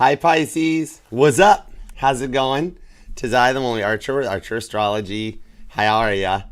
Hi Pisces, what's up? How's it going? 'Tis I, the only Archer with Archer Astrology. How are ya?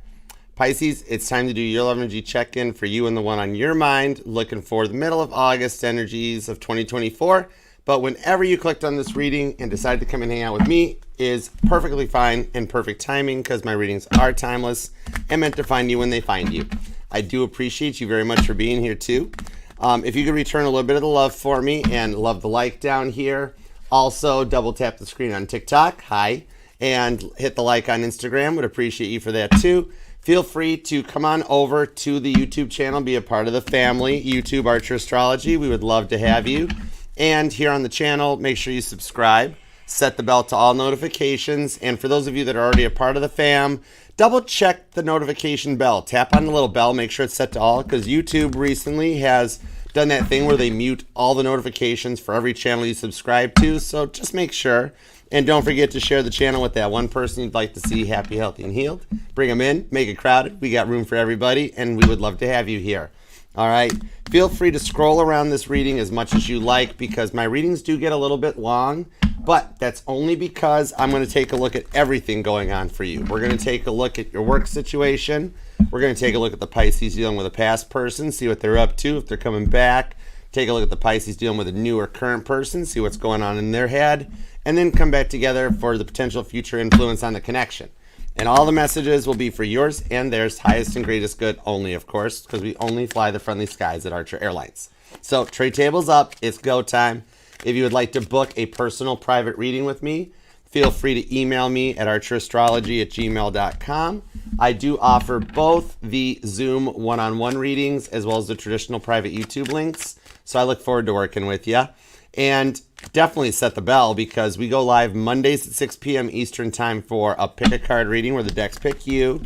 Pisces, it's time to do your love energy check-in for you and the one on your mind. Looking for the middle of August energies of 2024. But whenever you clicked on this reading and decided to come and hang out with me is perfectly fine and perfect timing because my readings are timeless and meant to find you when they find you. I do appreciate you very much for being here too. If you could return a little bit of the love for me and love the like down here. Also, double tap the screen on TikTok. Hi. And hit the like on Instagram. Would appreciate you for that too. Feel free to come on over to the YouTube channel. Be a part of the family. YouTube Archer Astrology. We would love to have you. And here on the channel, make sure you subscribe. Set the bell to all notifications. And for those of you that are already a part of the fam, double check the notification bell. Tap on the little bell. Make sure it's set to all because YouTube recently has done that thing where they mute all the notifications for every channel you subscribe to. So just make sure. And don't forget to share the channel with that one person you'd like to see happy, healthy, and healed. Bring them in. Make it crowded. We got room for everybody. And we would love to have you here. All right. Feel free to scroll around this reading as much as you like because my readings do get a little bit long. But that's only because I'm going to take a look at everything going on for you. We're going to take a look at your work situation. We're going to take a look at the Pisces dealing with a past person, see what they're up to, if they're coming back. Take a look at the Pisces dealing with a new or current person, see what's going on in their head, and then come back together for the potential future influence on the connection. And all the messages will be for yours and theirs, highest and greatest good only, of course, because we only fly the friendly skies at Archer Airlines. So tray table's up. It's go time. If you would like to book a personal private reading with me, feel free to email me at archerastrology@gmail.com. I do offer both the Zoom one-on-one readings as well as the traditional private YouTube links. So I look forward to working with you. And definitely set the bell because we go live Mondays at 6 p.m. Eastern time for a pick a card reading where the decks pick you,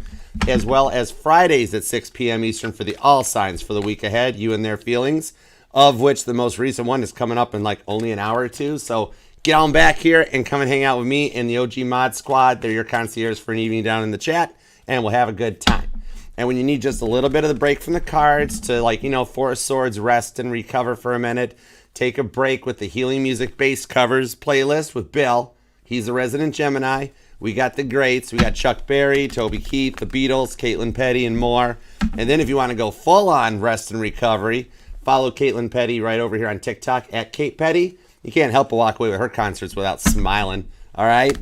as well as Fridays at 6 p.m. Eastern for the all signs for the week ahead, you and their feelings, of which the most recent one is coming up in like only an hour or two. So get on back here and come and hang out with me and the OG Mod Squad. They're your concierge for an evening down in the chat, and we'll have a good time. And when you need just a little bit of the break from the cards to, like, Four of Swords, rest and recover for a minute, take a break with the Healing Music Bass Covers playlist with Bill. He's a resident Gemini. We got the greats. We got Chuck Berry, Toby Keith, the Beatles, Caitlin Petty, and more. And then if you want to go full on rest and recovery, follow Caitlin Petty right over here on TikTok at Kate Petty. You can't help but walk away with her concerts without smiling. All right?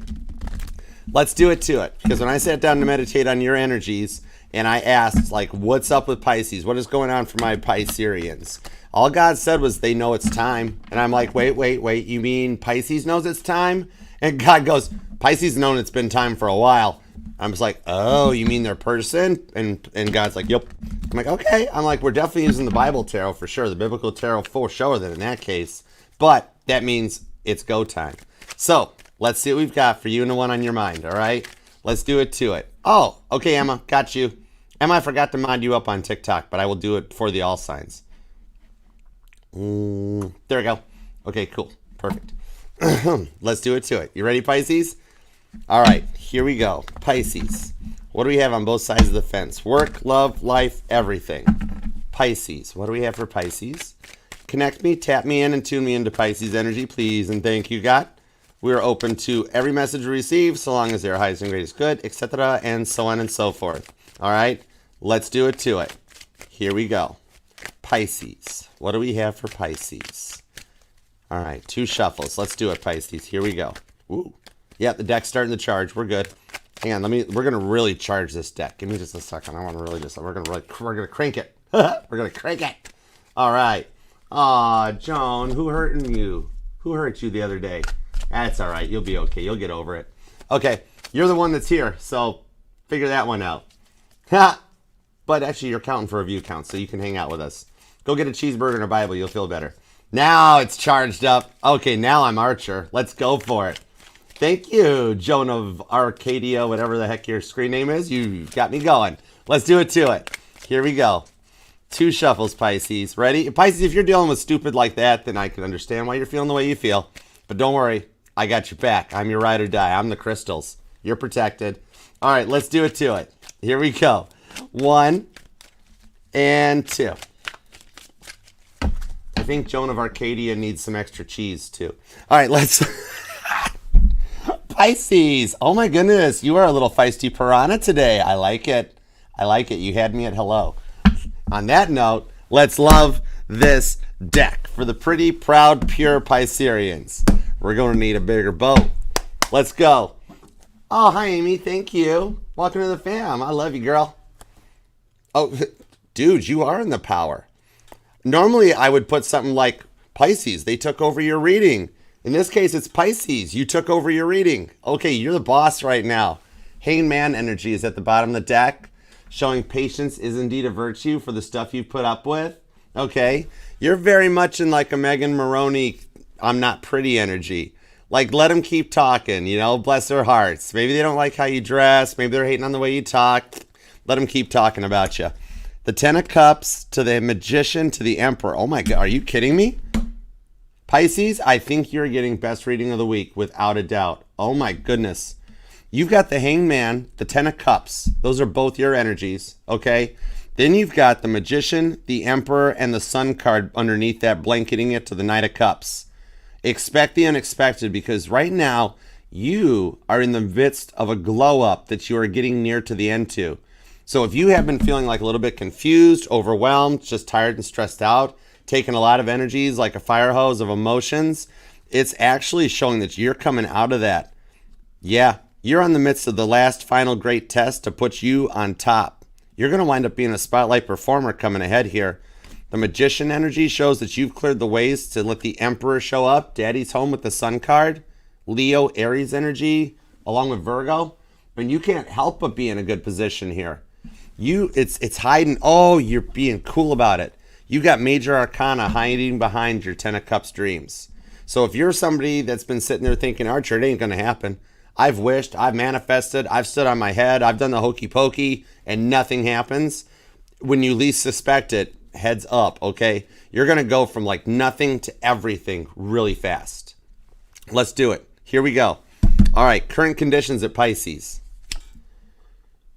Let's do it to it. Because when I sat down to meditate on your energies and I asked, like, what's up with Pisces? What is going on for my Pisceans? All God said was they know it's time. And I'm like, wait. You mean Pisces knows it's time? And God goes, Pisces known it's been time for a while. I'm just like, oh, you mean their person? And God's like, yep. I'm like, okay. I'm like, we're definitely using the Bible tarot for sure. The biblical tarot for sure then in that case. But that means it's go time. So let's see what we've got for you and the one on your mind. All right. Let's do it to it. Oh, okay, Emma. Got you. Emma, I forgot to mod you up on TikTok, but I will do it for the all signs. There we go. Okay, cool. Perfect. Let's do it to it. You ready, Pisces? All right, here we go. Pisces. What do we have on both sides of the fence? Work, love, life, everything. Pisces. What do we have for Pisces? Connect me, tap me in, and tune me into Pisces energy, please, and thank you, God. We are open to every message we receive, so long as they're highest and greatest good, etc., and so on and so forth. All right, let's do it to it. Here we go. Pisces. What do we have for Pisces? All right, 2 shuffles. Let's do it, Pisces. Here we go. Ooh. Yeah, the deck's starting to charge. We're good. Hang on, we're gonna really charge this deck. Give me just a second. I want to really we're gonna crank it. We're gonna crank it. All right. Aw, Joan, who hurting you? Who hurt you the other day? That's all right. You'll be okay. You'll get over it. Okay, you're the one that's here, so figure that one out. Ha! But actually, you're counting for a view count, so you can hang out with us. Go get a cheeseburger and a Bible. You'll feel better. Now it's charged up. Okay, now I'm Archer. Let's go for it. Thank you, Joan of Arcadia, whatever the heck your screen name is. You got me going. Let's do it to it. Here we go. 2 shuffles, Pisces. Ready? Pisces, if you're dealing with stupid like that, then I can understand why you're feeling the way you feel. But don't worry. I got your back. I'm your ride or die. I'm the crystals. You're protected. All right, let's do it to it. Here we go. 1 and 2. think Joan of Arcadia needs some extra cheese too. All right, let's... Pisces. Oh my goodness. You are a little feisty piranha today. I like it. I like it. You had me at hello. On that note, let's love this deck for the pretty, proud, pure Pisceans. We're going to need a bigger boat. Let's go. Oh, hi, Amy. Thank you. Welcome to the fam. I love you, girl. Oh, dude, you are in the power. Normally, I would put something like Pisces. They took over your reading. In this case, it's Pisces. You took over your reading. Okay, you're the boss right now. Hangman energy is at the bottom of the deck, showing patience is indeed a virtue for the stuff you put up with. Okay, you're very much in like a Megan Maroney, I'm not pretty energy. Like, let them keep talking, you know, bless their hearts. Maybe they don't like how you dress. Maybe they're hating on the way you talk. Let them keep talking about you. The Ten of Cups to the Magician to the Emperor. Oh my God, are you kidding me? Pisces, I think you're getting best reading of the week without a doubt. Oh my goodness. You've got the Hangman, the Ten of Cups. Those are both your energies, okay? Then you've got the Magician, the Emperor, and the Sun card underneath that, blanketing it to the Knight of Cups. Expect the unexpected, because right now you are in the midst of a glow up that you are getting near to the end to. So if you have been feeling like a little bit confused, overwhelmed, just tired and stressed out, taking a lot of energies like a fire hose of emotions, it's actually showing that you're coming out of that. Yeah, you're in the midst of the last final great test to put you on top. You're going to wind up being a spotlight performer coming ahead here. The Magician energy shows that you've cleared the ways to let the Emperor show up. Daddy's home with the Sun card. Leo, Aries energy, along with Virgo. And you can't help but be in a good position here. It's hiding. Oh, you're being cool about it. You got major arcana hiding behind your Ten of Cups dreams. So if you're somebody that's been sitting there thinking, Archer, it ain't going to happen. I've wished, I've manifested, I've stood on my head, I've done the hokey pokey, and nothing happens. When you least suspect it, heads up, okay? You're going to go from like nothing to everything really fast. Let's do it. Here we go. All right, current conditions at Pisces.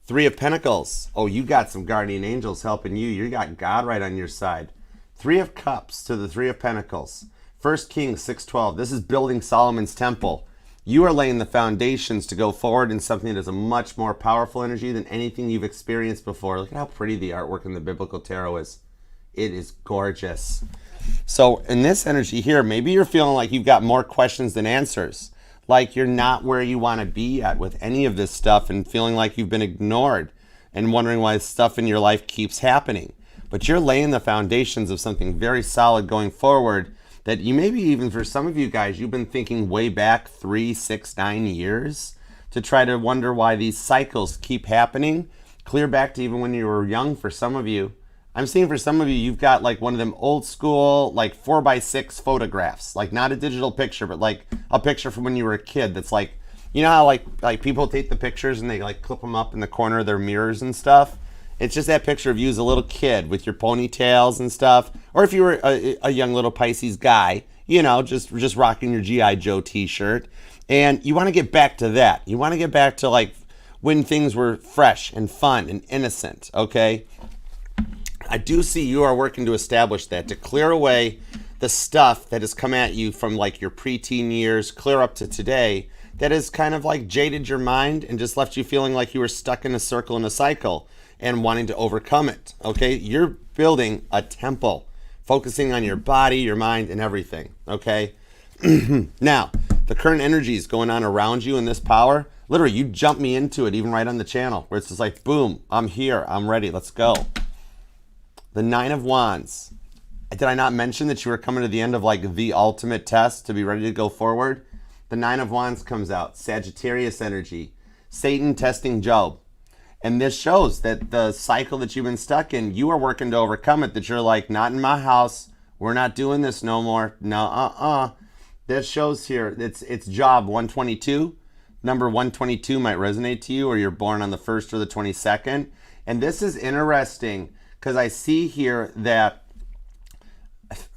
Three of Pentacles. Oh, you got some guardian angels helping you. You got God right on your side. Three of Cups to the Three of Pentacles. 1 Kings 6:12. This is building Solomon's temple. You are laying the foundations to go forward in something that is a much more powerful energy than anything you've experienced before. Look at how pretty the artwork in the Biblical Tarot is. It is gorgeous. So in this energy here, maybe you're feeling like you've got more questions than answers. Like you're not where you want to be at with any of this stuff and feeling like you've been ignored and wondering why stuff in your life keeps happening. But you're laying the foundations of something very solid going forward that you maybe even for some of you guys, you've been thinking way back 3, 6, 9 years to try to wonder why these cycles keep happening. Clear back to even when you were young for some of you. I'm seeing for some of you, you've got like one of them old school, like 4x6 photographs, like not a digital picture, but like a picture from when you were a kid. That's like, you know how like people take the pictures and they like clip them up in the corner of their mirrors and stuff. It's just that picture of you as a little kid with your ponytails and stuff. Or if you were a young little Pisces guy, you know, just rocking your G.I. Joe t-shirt. And you want to get back to that. You want to get back to like when things were fresh and fun and innocent, okay? I do see you are working to establish that, to clear away the stuff that has come at you from like your preteen years, clear up to today, that has kind of like jaded your mind and just left you feeling like you were stuck in a circle and a cycle and wanting to overcome it, okay? You're building a temple, focusing on your body, your mind, and everything, okay? Now, the current energies going on around you in this power, literally, you jump me into it even right on the channel, where it's just like, boom, I'm here, I'm ready, let's go. The Nine of Wands. Did I not mention that you were coming to the end of like the ultimate test to be ready to go forward? The Nine of Wands comes out. Sagittarius energy. Satan testing Job. And this shows that the cycle that you've been stuck in, you are working to overcome it. That you're like, not in my house. We're not doing this no more. No, This shows here, it's Job 122. Number 122 might resonate to you, or you're born on the 1st or the 22nd. And this is interesting, because I see here that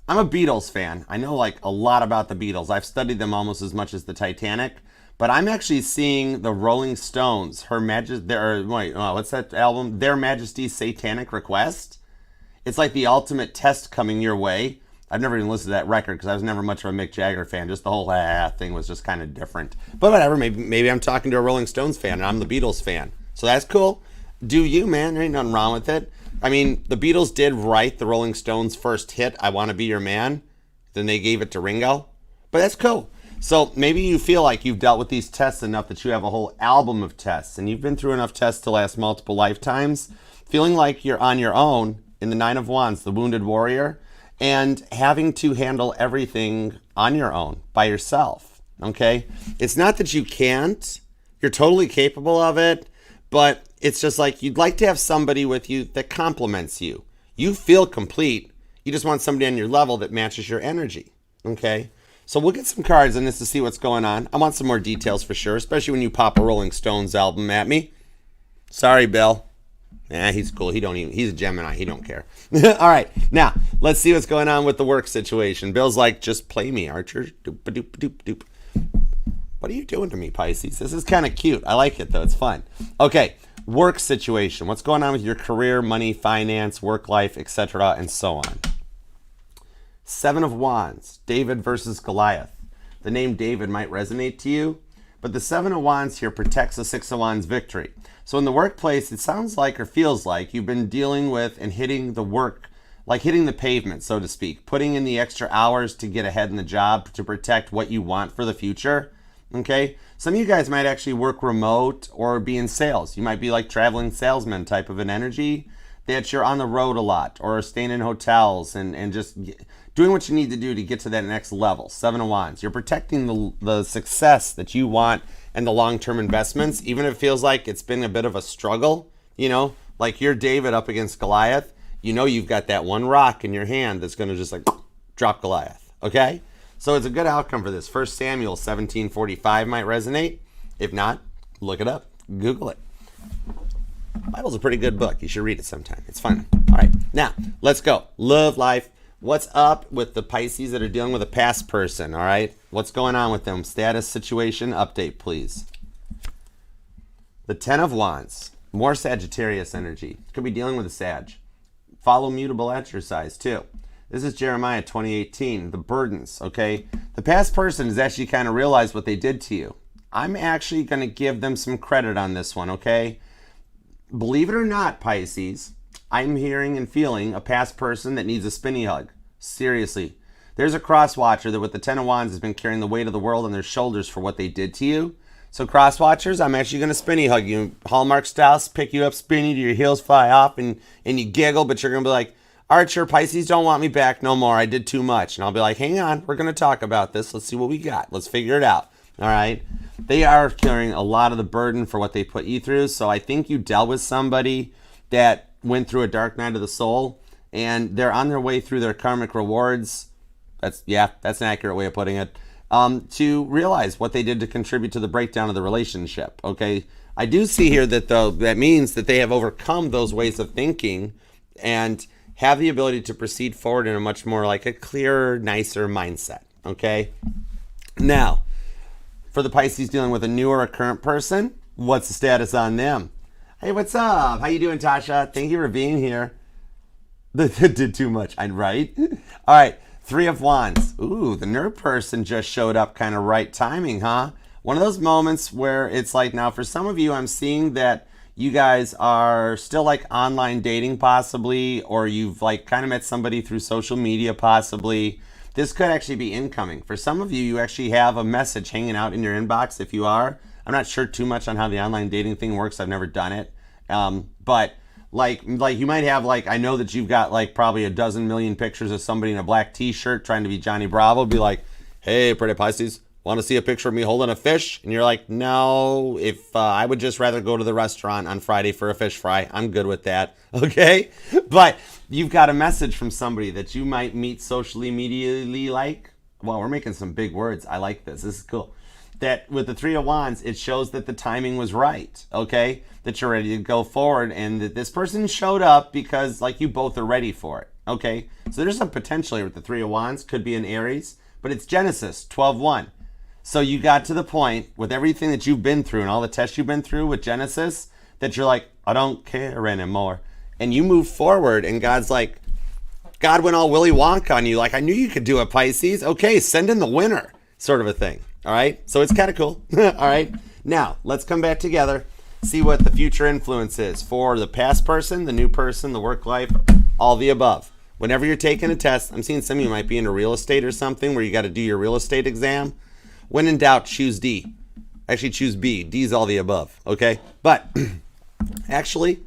I'm a Beatles fan. I know like a lot about the Beatles. I've studied them almost as much as the Titanic. But I'm actually seeing the Rolling Stones, what's that album? Their Majesty's Satanic Request. It's like the ultimate test coming your way. I've never even listened to that record because I was never much of a Mick Jagger fan. Just the whole thing was just kind of different. But whatever, maybe I'm talking to a Rolling Stones fan and I'm the Beatles fan. So that's cool. Do you, man. There ain't nothing wrong with it. I mean, the Beatles did write the Rolling Stones' first hit, I Want to Be Your Man. Then they gave it to Ringo. But that's cool. So maybe you feel like you've dealt with these tests enough that you have a whole album of tests. And you've been through enough tests to last multiple lifetimes. Feeling like you're on your own in the Nine of Wands, the Wounded Warrior. And having to handle everything on your own, by yourself. Okay? It's not that you can't. You're totally capable of it. But it's just like you'd like to have somebody with you that complements you. You feel complete. You just want somebody on your level that matches your energy. Okay? So we'll get some cards on this to see what's going on. I want some more details for sure, especially when you pop a Rolling Stones album at me. Sorry, Bill. He's cool. He's a Gemini. He don't care. All right. Now, let's see what's going on with the work situation. Bill's like, just play me, Archer. Doop-a-doop-a-doop-doop. What are you doing to me, Pisces? This is kind of cute. I like it, though. It's fun. Okay. Work situation. What's going on with your career, money, finance, work life, etc., and so on. Seven of Wands. David versus Goliath. The name David might resonate to you, but the Seven of Wands here protects the Six of Wands victory. So in the workplace, it sounds like or feels like you've been dealing with and hitting the work, like hitting the pavement, so to speak, putting in the extra hours to get ahead in the job to protect what you want for the future. Okay? Some of you guys might actually work remote or be in sales. You might be like traveling salesman type of an energy that you're on the road a lot or staying in hotels and just doing what you need to do to get to that next level. Seven of Wands. You're protecting the success that you want and the long-term investments, even if it feels like it's been a bit of a struggle, you know, like you're David up against Goliath, you know you've got that one rock in your hand that's going to just like drop Goliath, okay? So it's a good outcome for this. 1 Samuel 17:45 might resonate. If not, look it up. Google it. Bible's a pretty good book. You should read it sometime. It's fun. All right, now let's go. Love life. What's up with the Pisces that are dealing with a past person, all right? What's going on with them? Status, situation, update, please. The Ten of Wands. More Sagittarius energy. Could be dealing with a Sag. Follow mutable exercise, too. This is Jeremiah 20:18. The burdens, okay? The past person has actually kind of realized what they did to you. I'm actually going to give them some credit on this one, okay? Believe it or not, Pisces, I'm hearing and feeling a past person that needs a spinny hug. Seriously. There's a cross watcher that with the Ten of Wands has been carrying the weight of the world on their shoulders for what they did to you. So cross watchers, I'm actually going to spinny hug you. Hallmark style, pick you up, spinny to your heels fly off and you giggle, but you're going to be like, Archer, Pisces don't want me back no more. I did too much. And I'll be like, hang on, we're going to talk about this. Let's see what we got. Let's figure it out. All right. They are carrying a lot of the burden for what they put you through. So I think you dealt with somebody that went through a dark night of the soul and they're on their way through their karmic rewards. That's an accurate way of putting it. To realize what they did to contribute to the breakdown of the relationship. Okay. I do see here that though that means that they have overcome those ways of thinking and have the ability to proceed forward in a much more like a clearer, nicer mindset. Okay. Now, for the Pisces dealing with a new or a current person, what's the status on them? Hey, what's up? How you doing, Tasha? Thank you for being here. Did too much, right? All right, Three of Wands. Ooh, the nerd person just showed up, kind of right timing, huh? One of those moments where it's like, now for some of you, I'm seeing that you guys are still like online dating possibly, or you've like kind of met somebody through social media possibly. This could actually be incoming. For some of you, you actually have a message hanging out in your inbox if you are. I'm not sure too much on how the online dating thing works. I've never done it. But like you might have like, I know that you've got like probably a dozen million pictures of somebody in a black t-shirt trying to be Johnny Bravo. Be like, hey, pretty Pisces, want to see a picture of me holding a fish? And you're like, no, I would just rather go to the restaurant on Friday for a fish fry. I'm good with that. Okay. But you've got a message from somebody that you might meet socially immediately like, well, we're making some big words. I like this. This is cool. That with the Three of Wands, it shows that the timing was right, okay? That you're ready to go forward and that this person showed up because like you both are ready for it, okay? So there's some potential here with the Three of Wands. Could be an Aries, but it's Genesis 12:1. So you got to the point with everything that you've been through and all the tests you've been through with Genesis that you're like, I don't care anymore. And you move forward and God's like, God went all Willy Wonka on you. Like, I knew you could do it, Pisces. Okay, send in the winner, sort of a thing. All right, so it's kind of cool. All right, now let's come back together, see what the future influence is for the past person, the new person, the work life, all the above. Whenever you're taking a test, I'm seeing some of you might be into real estate or something where you got to do your real estate exam. When in doubt, choose D. Actually, choose B. D is all the above, okay? But actually,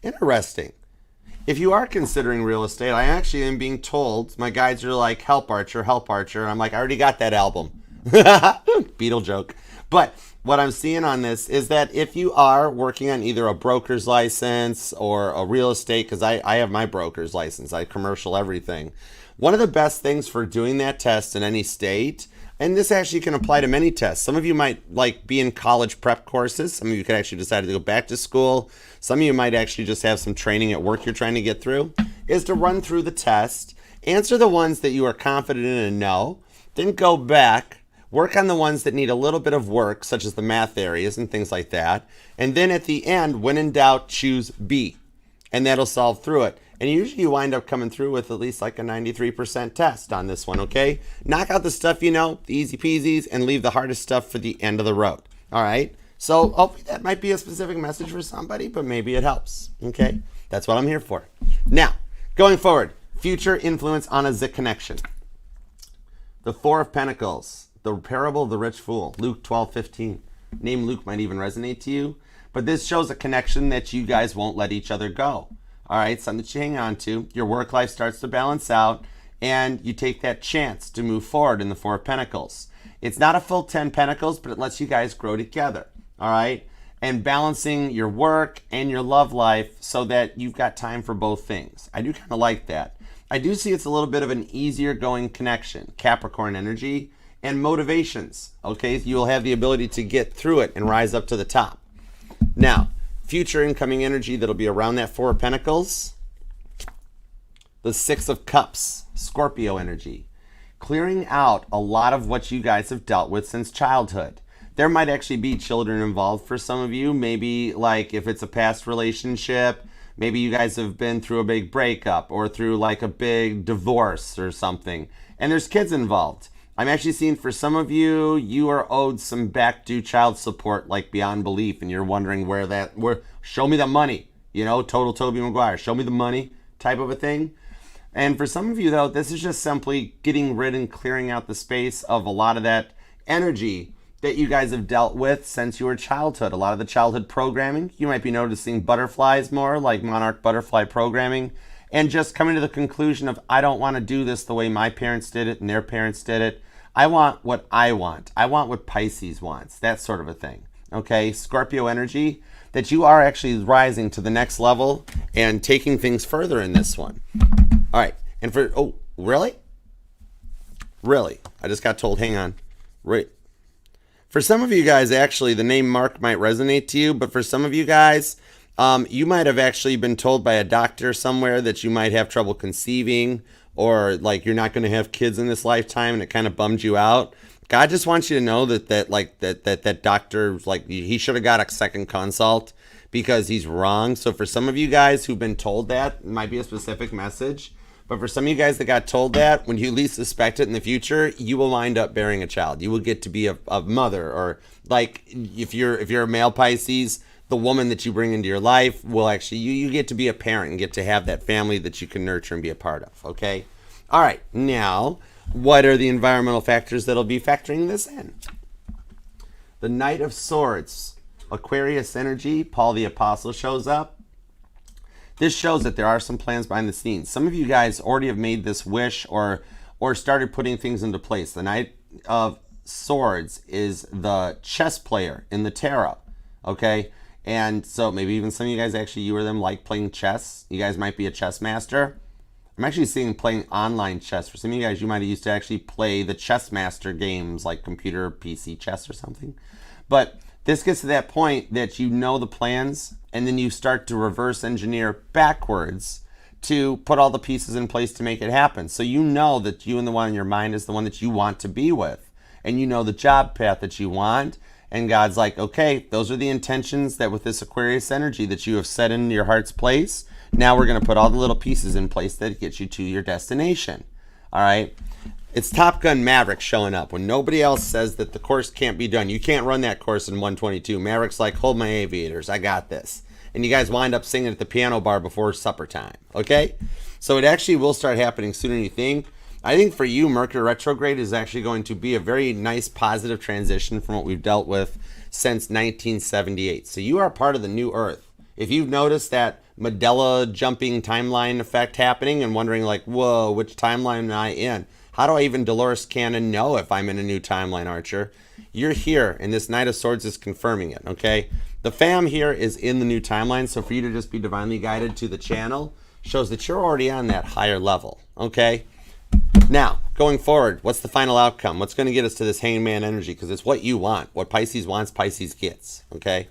interesting. If you are considering real estate, I actually am being told, my guides are like, help Archer, help Archer. And I'm like, I already got that album. Beatle joke. But what I'm seeing on this is that if you are working on either a broker's license or a real estate, because I have my broker's license, I commercial everything. One of the best things for doing that test in any state, and this actually can apply to many tests. Some of you might like be in college prep courses. Some of you could actually decide to go back to school. Some of you might actually just have some training at work you're trying to get through, is to run through the test, answer the ones that you are confident in and know, then go back, work on the ones that need a little bit of work, such as the math areas and things like that. And then at the end, when in doubt, choose B. And that'll solve through it. And usually you wind up coming through with at least like a 93% test on this one, okay? Knock out the stuff you know, the easy peasies, and leave the hardest stuff for the end of the road, all right? So hopefully that might be a specific message for somebody, but maybe it helps, okay? That's what I'm here for. Now, going forward, future influence on a Z connection. The Four of Pentacles, the parable of the rich fool, Luke 12:15. Name Luke might even resonate to you, but this shows a connection that you guys won't let each other go. All right, something that you hang on to. Your work life starts to balance out, and you take that chance to move forward in the Four of Pentacles. It's not a full 10 Pentacles, but it lets you guys grow together. All right, and balancing your work and your love life so that you've got time for both things. I do kind of like that. I do see it's a little bit of an easier going connection, Capricorn energy, and motivations. Okay, you'll have the ability to get through it and rise up to the top. Now, future incoming energy that'll be around that Four of Pentacles. The Six of Cups, Scorpio energy. Clearing out a lot of what you guys have dealt with since childhood. There might actually be children involved for some of you. Maybe like if it's a past relationship, maybe you guys have been through a big breakup or through like a big divorce or something. And there's kids involved. I'm actually seeing for some of you, you are owed some back due child support like beyond belief, and you're wondering where show me the money, you know, total Toby Maguire, show me the money type of a thing. And for some of you though, this is just simply getting rid and clearing out the space of a lot of that energy that you guys have dealt with since your childhood. A lot of the childhood programming, you might be noticing butterflies more, like monarch butterfly programming, and just coming to the conclusion of, I don't want to do this the way my parents did it and their parents did it. I want what I want. I want what Pisces wants. That sort of a thing. Okay, Scorpio energy, that you are actually rising to the next level and taking things further in this one. All right, and for, oh, really? Really? I just got told, hang on. Right. For some of you guys, actually, the name Mark might resonate to you, but for some of you guys, you might have actually been told by a doctor somewhere that you might have trouble conceiving, or like you're not going to have kids in this lifetime, and it kind of bummed you out. God just wants you to know that doctor, like, he should have got a second consult because he's wrong. So for some of you guys who've been told that, it might be a specific message. But for some of you guys that got told that, when you least suspect it in the future, you will wind up bearing a child. You will get to be a mother, or like if you're a male Pisces, the woman that you bring into your life will actually, you get to be a parent and get to have that family that you can nurture and be a part of, okay? All right, now, what are the environmental factors that'll be factoring this in? The Knight of Swords, Aquarius energy, Paul the Apostle shows up. This shows that there are some plans behind the scenes. Some of you guys already have made this wish or started putting things into place. The Knight of Swords is the chess player in the tarot, okay? And so maybe even some of you guys, actually, you or them like playing chess. You guys might be a chess master. I'm actually seeing playing online chess. For some of you guys, you might have used to actually play the chess master games like computer, PC chess or something. But this gets to that point that you know the plans, and then you start to reverse engineer backwards to put all the pieces in place to make it happen. So you know that you and the one in your mind is the one that you want to be with. And you know the job path that you want. And God's like, okay, those are the intentions that with this Aquarius energy that you have set in your heart's place. Now we're going to put all the little pieces in place that get you to your destination. All right. It's Top Gun Maverick showing up when nobody else says that the course can't be done. You can't run that course in 122. Maverick's like, hold my aviators. I got this. And you guys wind up singing at the piano bar before supper time. Okay? So it actually will start happening sooner than you think. I think for you, Mercury retrograde is actually going to be a very nice positive transition from what we've dealt with since 1978. So you are part of the new Earth. If you've noticed that Mandela jumping timeline effect happening and wondering like, whoa, which timeline am I in? How do I even, Dolores Cannon, know if I'm in a new timeline, Archer? You're here, and this Knight of Swords is confirming it, okay? The fam here is in the new timeline, so for you to just be divinely guided to the channel shows that you're already on that higher level, okay? Now, going forward, what's the final outcome? What's going to get us to this hangman energy? Because it's what you want. What Pisces wants, Pisces gets, okay?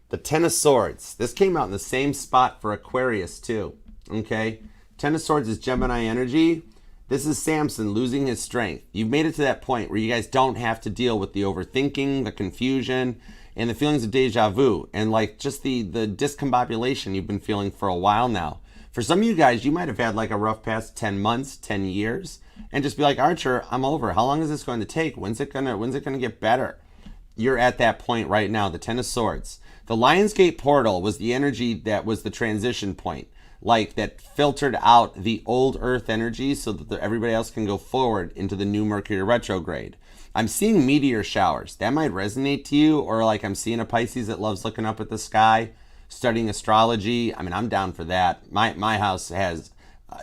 The Ten of Swords. This came out in the same spot for Aquarius, too, okay? Ten of Swords is Gemini energy. This is Samson losing his strength. You've made it to that point where you guys don't have to deal with the overthinking, the confusion, and the feelings of deja vu, and like just the discombobulation you've been feeling for a while now. For some of you guys, you might have had like a rough past 10 months, 10 years, and just be like, Archer, I'm over. How long is this going to take? When's it gonna get better? You're at that point right now, the Ten of Swords. The Lionsgate portal was the energy that was the transition point, like that filtered out the old Earth energy so that everybody else can go forward into the new Mercury retrograde. I'm seeing meteor showers. That might resonate to you, or like I'm seeing a Pisces that loves looking up at the sky, studying astrology. I mean, I'm down for that. My house has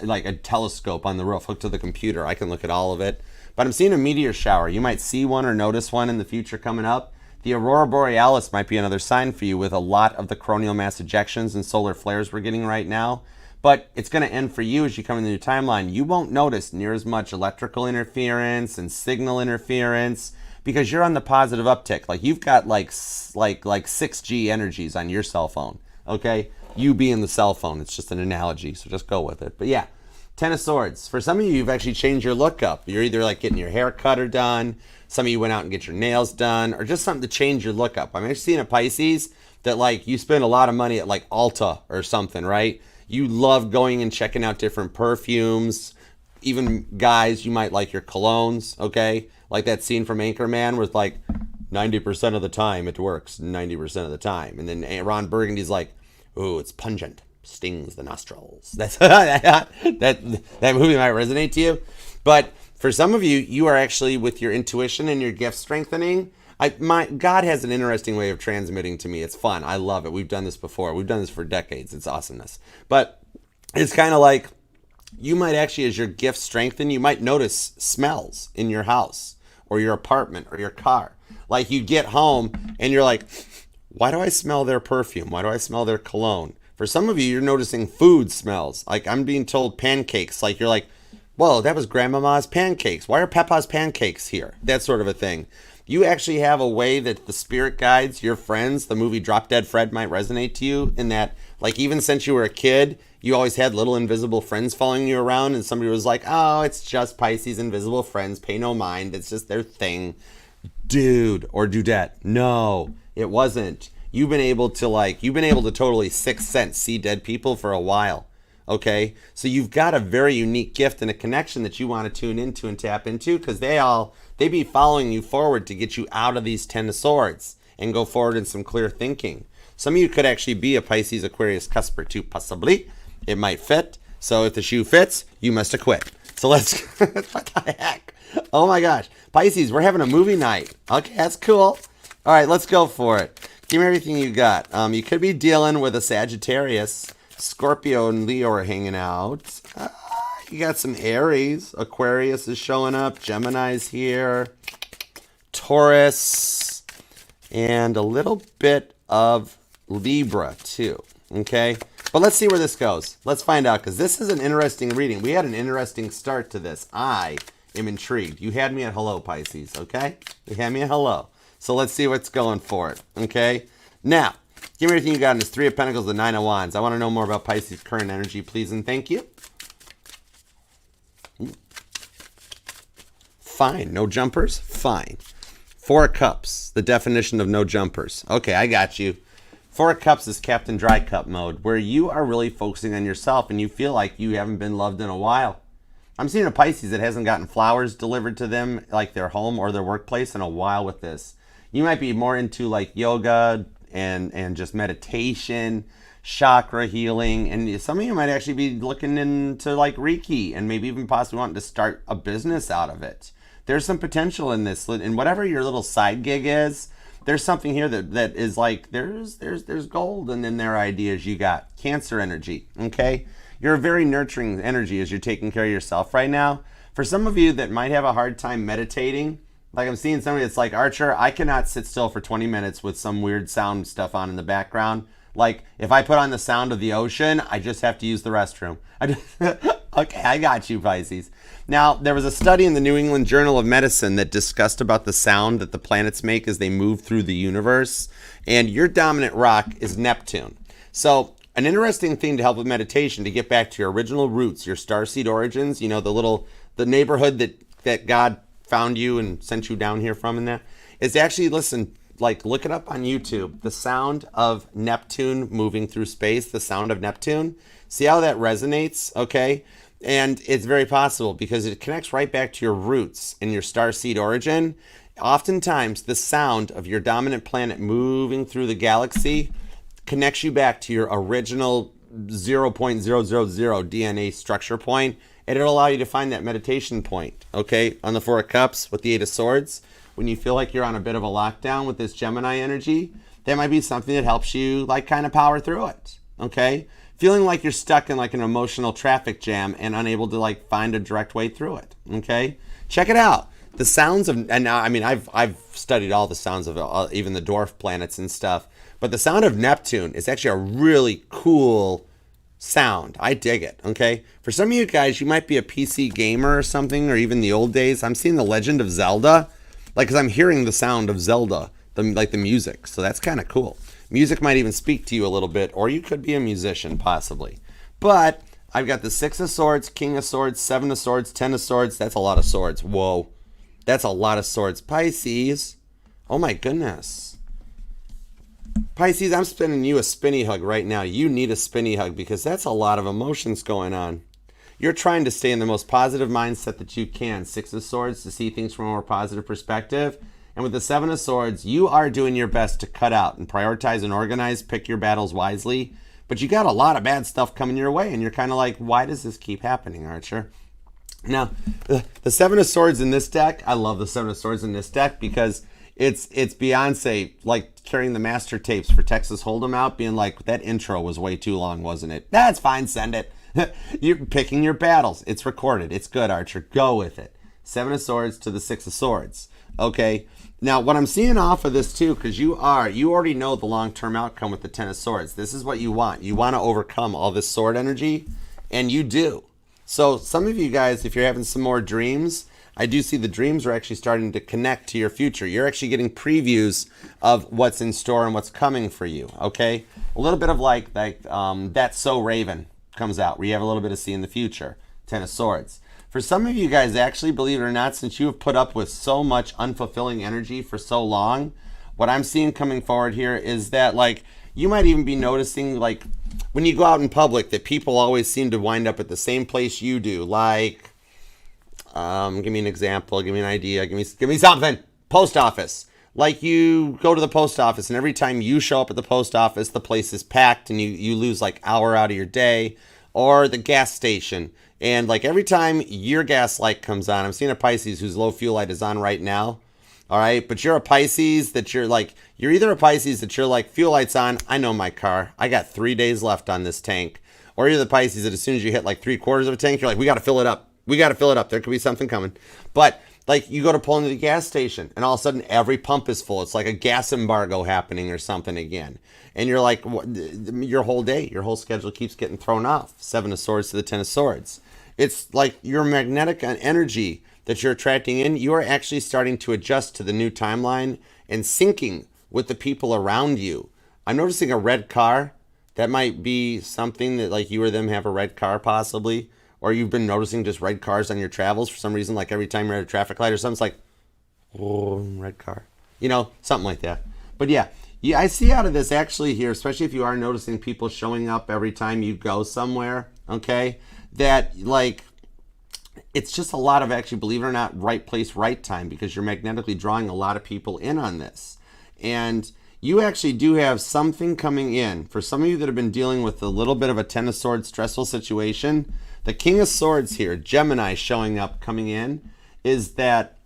like a telescope on the roof hooked to the computer. I can look at all of it. But I'm seeing a meteor shower. You might see one or notice one in the future coming up. The Aurora Borealis might be another sign for you with a lot of the coronal mass ejections and solar flares we're getting right now. But it's going to end for you as you come in the new timeline. You won't notice near as much electrical interference and signal interference because you're on the positive uptick. Like you've got like 6G energies on your cell phone. Okay? You being the cell phone. It's just an analogy, so just go with it. But yeah, Ten of Swords. For some of you, you've actually changed your look up. You're either like getting your hair cut or done. Some of you went out and get your nails done, or just something to change your look up. I'm actually seeing a Pisces that like you spend a lot of money at like Ulta or something, right? You love going and checking out different perfumes. Even guys, you might like your colognes, okay? Like that scene from Anchorman with like 90% of the time it works, 90% of the time. And then Ron Burgundy's like, ooh, it's pungent, stings the nostrils. That's that movie might resonate to you. But for some of you, you are actually with your intuition and your gift strengthening. God has an interesting way of transmitting to me. It's fun. I love it. We've done this before. We've done this for decades. It's awesomeness. But it's kind of like you might actually, as your gifts strengthen, you might notice smells in your house or your apartment or your car. Like you get home and you're like, why do I smell their perfume? Why do I smell their cologne? For some of you, you're noticing food smells. Like I'm being told pancakes. Like you're like, whoa, that was Grandmama's pancakes. Why are Papa's pancakes here? That sort of a thing. You actually have a way that the spirit guides, your friends, the movie Drop Dead Fred might resonate to you in that, like, even since you were a kid, you always had little invisible friends following you around, and somebody was like, oh, it's just Pisces invisible friends, pay no mind, it's just their thing. Dude, or dudette, no, it wasn't. You've been able to totally sixth sense see dead people for a while. Okay, so you've got a very unique gift and a connection that you want to tune into and tap into because they be following you forward to get you out of these Ten of Swords and go forward in some clear thinking. Some of you could actually be a Pisces Aquarius cusper too, possibly. It might fit. So if the shoe fits, you must acquit. So let's, what the heck? Oh my gosh. Pisces, we're having a movie night. Okay, that's cool. All right, let's go for it. Give me everything you got. You could be dealing with a Sagittarius. Scorpio and Leo are hanging out. You got some Aries. Aquarius is showing up. Gemini's here. Taurus. And a little bit of Libra, too. Okay? But let's see where this goes. Let's find out, because this is an interesting reading. We had an interesting start to this. I am intrigued. You had me at hello, Pisces, okay? You had me at hello. So let's see what's going for it, okay? Now, give me everything you got in this Three of Pentacles, the Nine of Wands. I want to know more about Pisces' current energy, please, and thank you. Fine. No jumpers? Fine. Four of Cups, the definition of no jumpers. Okay, I got you. Four of Cups is Captain Dry Cup mode, where you are really focusing on yourself and you feel like you haven't been loved in a while. I'm seeing a Pisces that hasn't gotten flowers delivered to them, like their home or their workplace, in a while with this. You might be more into like yoga and just meditation, chakra healing, and some of you might actually be looking into like Reiki and maybe even possibly wanting to start a business out of it. There's some potential in this, and whatever your little side gig is, there's something here that is like there's gold in their ideas. You got Cancer energy, okay? You're a very nurturing energy as you're taking care of yourself right now. For some of you that might have a hard time meditating, like I'm seeing somebody that's like, Archer, I cannot sit still for 20 minutes with some weird sound stuff on in the background. Like if I put on the sound of the ocean, I just have to use the restroom. Okay, I got you, Pisces. Now, there was a study in the New England Journal of Medicine that discussed about the sound that the planets make as they move through the universe. And your dominant rock is Neptune. So an interesting thing to help with meditation, to get back to your original roots, your starseed origins, you know, the neighborhood that God found you and sent you down here from, and that is actually, listen, like look it up on YouTube, the sound of Neptune moving through space, the sound of Neptune. See how that resonates, okay? And it's very possible because it connects right back to your roots and your starseed origin. Oftentimes, the sound of your dominant planet moving through the galaxy connects you back to your original 0.000 DNA structure point, and it'll allow you to find that meditation point, okay? On the Four of Cups with the Eight of Swords, when you feel like you're on a bit of a lockdown with this Gemini energy, that might be something that helps you like kind of power through it, okay? Feeling like you're stuck in like an emotional traffic jam and unable to like find a direct way through it, okay? Check it out. The sounds of, and now, I mean, I've studied all the sounds of even the dwarf planets and stuff, but the sound of Neptune is actually a really cool sound. I dig it, okay? For some of you guys, you might be a PC gamer or something, or even the old days. I'm seeing The Legend of Zelda, like, because I'm hearing the sound of Zelda, like the music, so that's kind of cool. Music might even speak to you a little bit, or you could be a musician, possibly. But I've got the Six of Swords, King of Swords, Seven of Swords, Ten of Swords. That's a lot of swords. Whoa. That's a lot of swords. Pisces. Oh, my goodness. Pisces, I'm spinning you a spinny hug right now. You need a spinny hug because that's a lot of emotions going on. You're trying to stay in the most positive mindset that you can. Six of Swords, to see things from a more positive perspective. And with the Seven of Swords, you are doing your best to cut out and prioritize and organize, pick your battles wisely. But you got a lot of bad stuff coming your way, and you're kind of like, why does this keep happening, Archer? Now, the Seven of Swords in this deck, I love the Seven of Swords in this deck because it's Beyonce, like, carrying the master tapes for Texas Hold'em out, being like, that intro was way too long, wasn't it? That's fine, send it. You're picking your battles. It's recorded. It's good, Archer. Go with it. Seven of Swords to the Six of Swords. Okay. Now, what I'm seeing off of this, too, because you already know the long-term outcome with the Ten of Swords. This is what you want. You want to overcome all this sword energy, and you do. So some of you guys, if you're having some more dreams, I do see the dreams are actually starting to connect to your future. You're actually getting previews of what's in store and what's coming for you, okay? A little bit of like That's So Raven comes out, where you have a little bit of seeing the future. Ten of Swords. For some of you guys, actually, believe it or not, since you have put up with so much unfulfilling energy for so long, what I'm seeing coming forward here is that, like, you might even be noticing, like, when you go out in public, that people always seem to wind up at the same place you do. Like, give me an example, give me an idea, give me something. Post office. Like, you go to the post office, and every time you show up at the post office, the place is packed, and you lose, like, hour out of your day. Or the gas station. And like every time your gas light comes on, I'm seeing a Pisces whose low fuel light is on right now. All right. But you're a Pisces that you're either a Pisces that you're like, fuel light's on. I know my car. I got 3 days left on this tank. Or you're the Pisces that as soon as you hit like 3/4 of a tank, you're like, we got to fill it up. We got to fill it up. There could be something coming. But like you go to pull into the gas station and all of a sudden every pump is full. It's like a gas embargo happening or something again. And you're like, your whole day, your whole schedule keeps getting thrown off. Seven of Swords to the Ten of Swords. It's like your magnetic energy that you're attracting in, you are actually starting to adjust to the new timeline and syncing with the people around you. I'm noticing a red car. That might be something that like you or them have a red car possibly. Or you've been noticing just red cars on your travels for some reason. Like every time you're at a traffic light or something, it's like, oh, red car. You know, something like that. But yeah, Yeah, I see out of this actually here, especially if you are noticing people showing up every time you go somewhere, okay, that like it's just a lot of actually, believe it or not, right place, right time, because you're magnetically drawing a lot of people in on this. And you actually do have something coming in. For some of you that have been dealing with a little bit of a Ten of Swords stressful situation, the King of Swords here, Gemini showing up, coming in, is that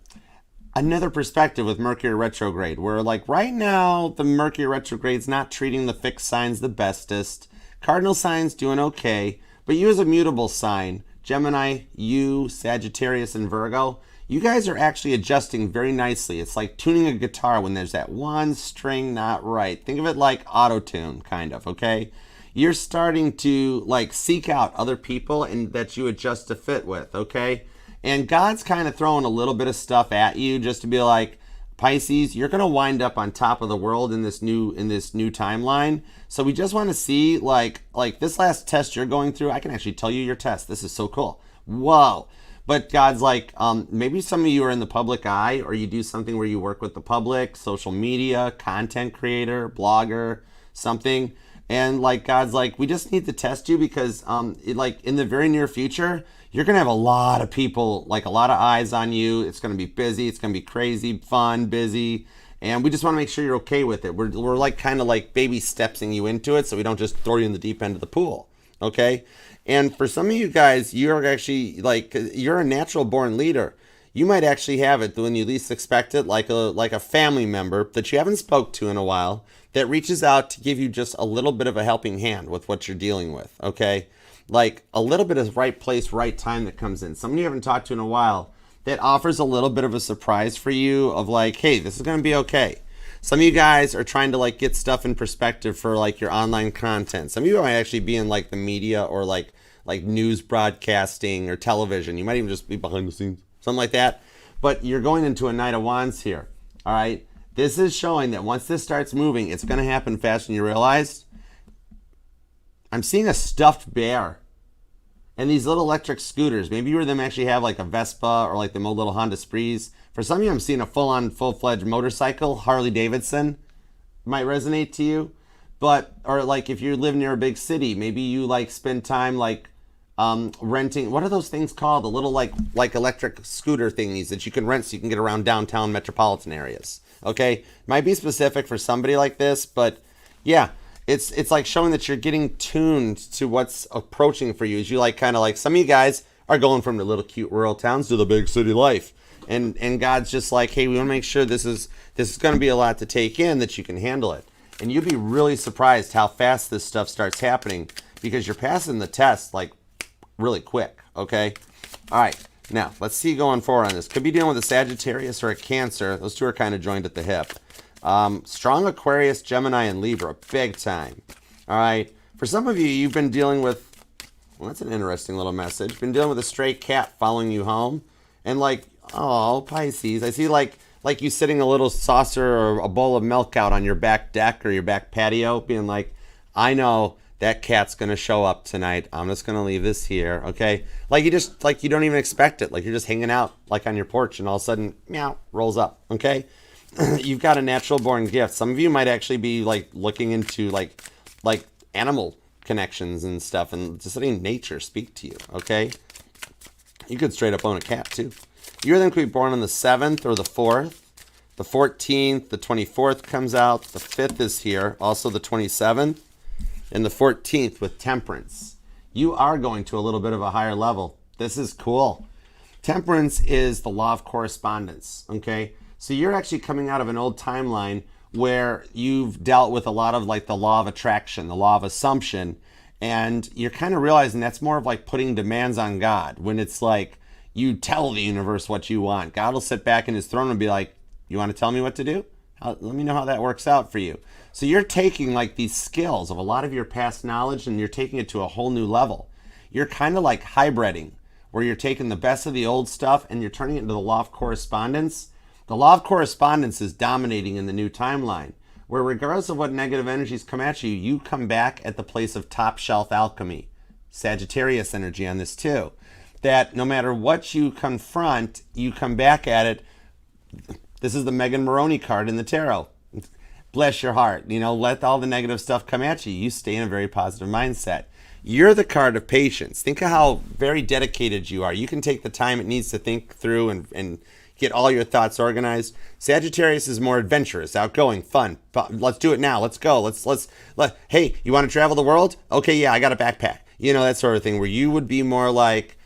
another perspective with Mercury retrograde, where like right now the Mercury retrograde's not treating the fixed signs the bestest. Cardinal signs doing okay, but you as a mutable sign, Gemini, you, Sagittarius, and Virgo, you guys are actually adjusting very nicely. It's like tuning a guitar when there's that one string not right. Think of it like auto-tune, kind of, okay? You're starting to like seek out other people and that you adjust to fit with, okay? And God's kind of throwing a little bit of stuff at you just to be like, Pisces, you're going to wind up on top of the world in this new timeline. So we just want to see like this last test you're going through. I can actually tell you your test. This is so cool. Whoa. But God's like, maybe some of you are in the public eye, or you do something where you work with the public, social media, content creator, blogger, something. And like God's like, we just need to test you because like in the very near future, you're going to have a lot of people, like a lot of eyes on you. It's going to be busy. It's going to be crazy, fun, busy. And we just want to make sure you're okay with it. We're like kind of like baby stepsing you into it so we don't just throw you in the deep end of the pool. Okay? And for some of you guys, you're actually like, you're a natural born leader. You might actually have it when you least expect it, like a family member that you haven't spoke to in a while that reaches out to give you just a little bit of a helping hand with what you're dealing with. Okay? Like a little bit of right place, right time that comes in. Someone you haven't talked to in a while that offers a little bit of a surprise for you of like, hey, this is going to be okay. Some of you guys are trying to like get stuff in perspective for like your online content. Some of you might actually be in like the media or like news broadcasting or television. You might even just be behind the scenes, something like that. But you're going into a Knight of Wands here. All right. This is showing that once this starts moving, it's going to happen faster than you realize. I'm seeing a stuffed bear and these little electric scooters. Maybe you or them actually have like a Vespa or like the little Honda Sprees. For some of you, I'm seeing a full-fledged motorcycle. Harley Davidson might resonate to you. But, or like if you live near a big city, maybe you like spend time like renting, what are those things called? The little like electric scooter thingies that you can rent so you can get around downtown metropolitan areas. Okay? Might be specific for somebody like this, but yeah. It's like showing that you're getting tuned to what's approaching for you. As you like kind of like some of you guys are going from the little cute rural towns to the big city life. And God's just like, hey, we want to make sure this is going to be a lot to take in, that you can handle it. And you'd be really surprised how fast this stuff starts happening because you're passing the test like really quick. Okay. All right. Now let's see going forward on this. Could be dealing with a Sagittarius or a Cancer. Those two are kind of joined at the hip. Strong Aquarius, Gemini, and Libra, big time. All right. For some of you, you've been dealing with, well, that's an interesting little message. Been dealing with a stray cat following you home. And like, oh, Pisces, I see like you sitting a little saucer or a bowl of milk out on your back deck or your back patio being like, I know that cat's going to show up tonight. I'm just going to leave this here. Okay. Like you just, like you don't even expect it. Like you're just hanging out like on your porch and all of a sudden, meow, rolls up. Okay. You've got a natural born gift. Some of you might actually be like looking into like animal connections and stuff and just letting nature speak to you. Okay. You could straight up own a cat too. You then could be born on the 7th or the 4th. The 14th, the 24th comes out. The 5th is here. Also the 27th and the 14th with Temperance. You are going to a little bit of a higher level. This is cool. Temperance is the law of correspondence. Okay. So you're actually coming out of an old timeline where you've dealt with a lot of like the law of attraction, the law of assumption, and you're kind of realizing that's more of like putting demands on God. When it's like you tell the universe what you want, God will sit back in his throne and be like, you want to tell me what to do? Let me know how that works out for you. So you're taking like these skills of a lot of your past knowledge and you're taking it to a whole new level. You're kind of like hybriding, where you're taking the best of the old stuff and you're turning it into the law of correspondence. The law of correspondence is dominating in the new timeline, where regardless of what negative energies come at you, you come back at the place of top shelf alchemy. Sagittarius energy on this too. That no matter what you confront, you come back at it. This is the Megan Maroney card in the tarot. bless your heart. Let all the negative stuff come at you. You stay in a very positive mindset. You're the card of patience. Think of how very dedicated you are. You can take the time it needs to think through and get all your thoughts organized. Sagittarius is more adventurous, outgoing, fun. Let's do it now. Let's go. Hey, you want to travel the world? Okay, yeah, I got a backpack. That sort of thing, where you would be more like,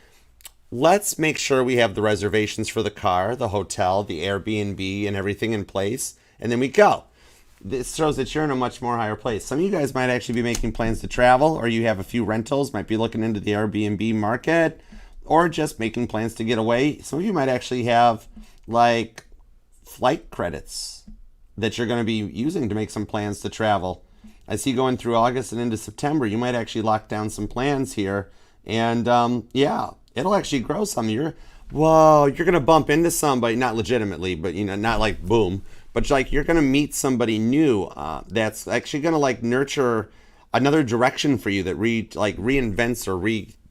let's make sure we have the reservations for the car, the hotel, the Airbnb, and everything in place, and then we go. This shows that you're in a much more higher place. Some of you guys might actually be making plans to travel, or you have a few rentals, might be looking into the Airbnb market, or just making plans to get away. Some of you might actually have like flight credits that you're going to be using to make some plans to travel. I see going through August and into September, you might actually lock down some plans here. And yeah, it'll actually grow some. You're going to bump into somebody, not legitimately, but not like boom, but like you're going to meet somebody new that's actually going to like nurture another direction for you that reinvents or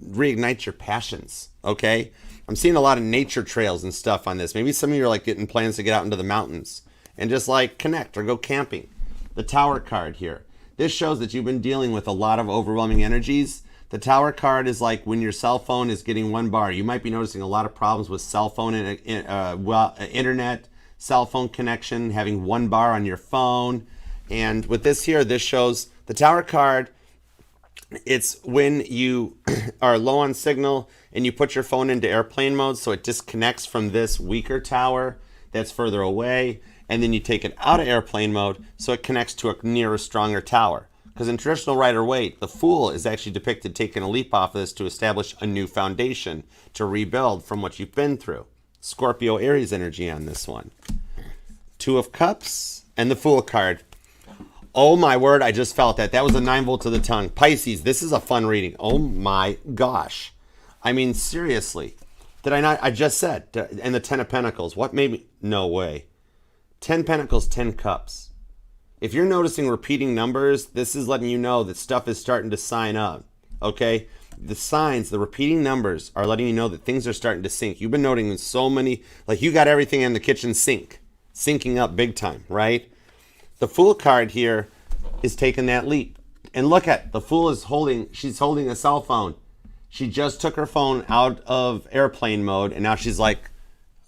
reignites your passions. Okay, I'm seeing a lot of nature trails and stuff on this. Maybe some of you are like getting plans to get out into the mountains and just like connect or go camping. The Tower card here. This shows that you've been dealing with a lot of overwhelming energies. The Tower card is like when your cell phone is getting 1 bar. You might be noticing a lot of problems with cell phone and internet, cell phone connection, having 1 bar on your phone. And with this here, this shows the Tower card. It's when you are low on signal and you put your phone into airplane mode, so it disconnects from this weaker tower that's further away, and then you take it out of airplane mode so it connects to a nearer, stronger tower. Because in traditional Rider-Waite, the Fool is actually depicted taking a leap off of this to establish a new foundation, to rebuild from what you've been through. Scorpio Aries energy on this one. 2 of Cups and the Fool card. Oh my word, I just felt that. That was a 9 volt to the tongue. Pisces, this is a fun reading. Oh my gosh. I mean, seriously. Did I not? I just said. And the 10 of Pentacles. What made me? No way. 10 Pentacles, 10 Cups. If you're noticing repeating numbers, this is letting you know that stuff is starting to sign up. Okay? The signs, the repeating numbers are letting you know that things are starting to sink. You've been noting so many, like you got everything in the kitchen sink. Sinking up big time, right? The Fool card here is taking that leap. And look at, the Fool is she's holding a cell phone. She just took her phone out of airplane mode, and now she's like,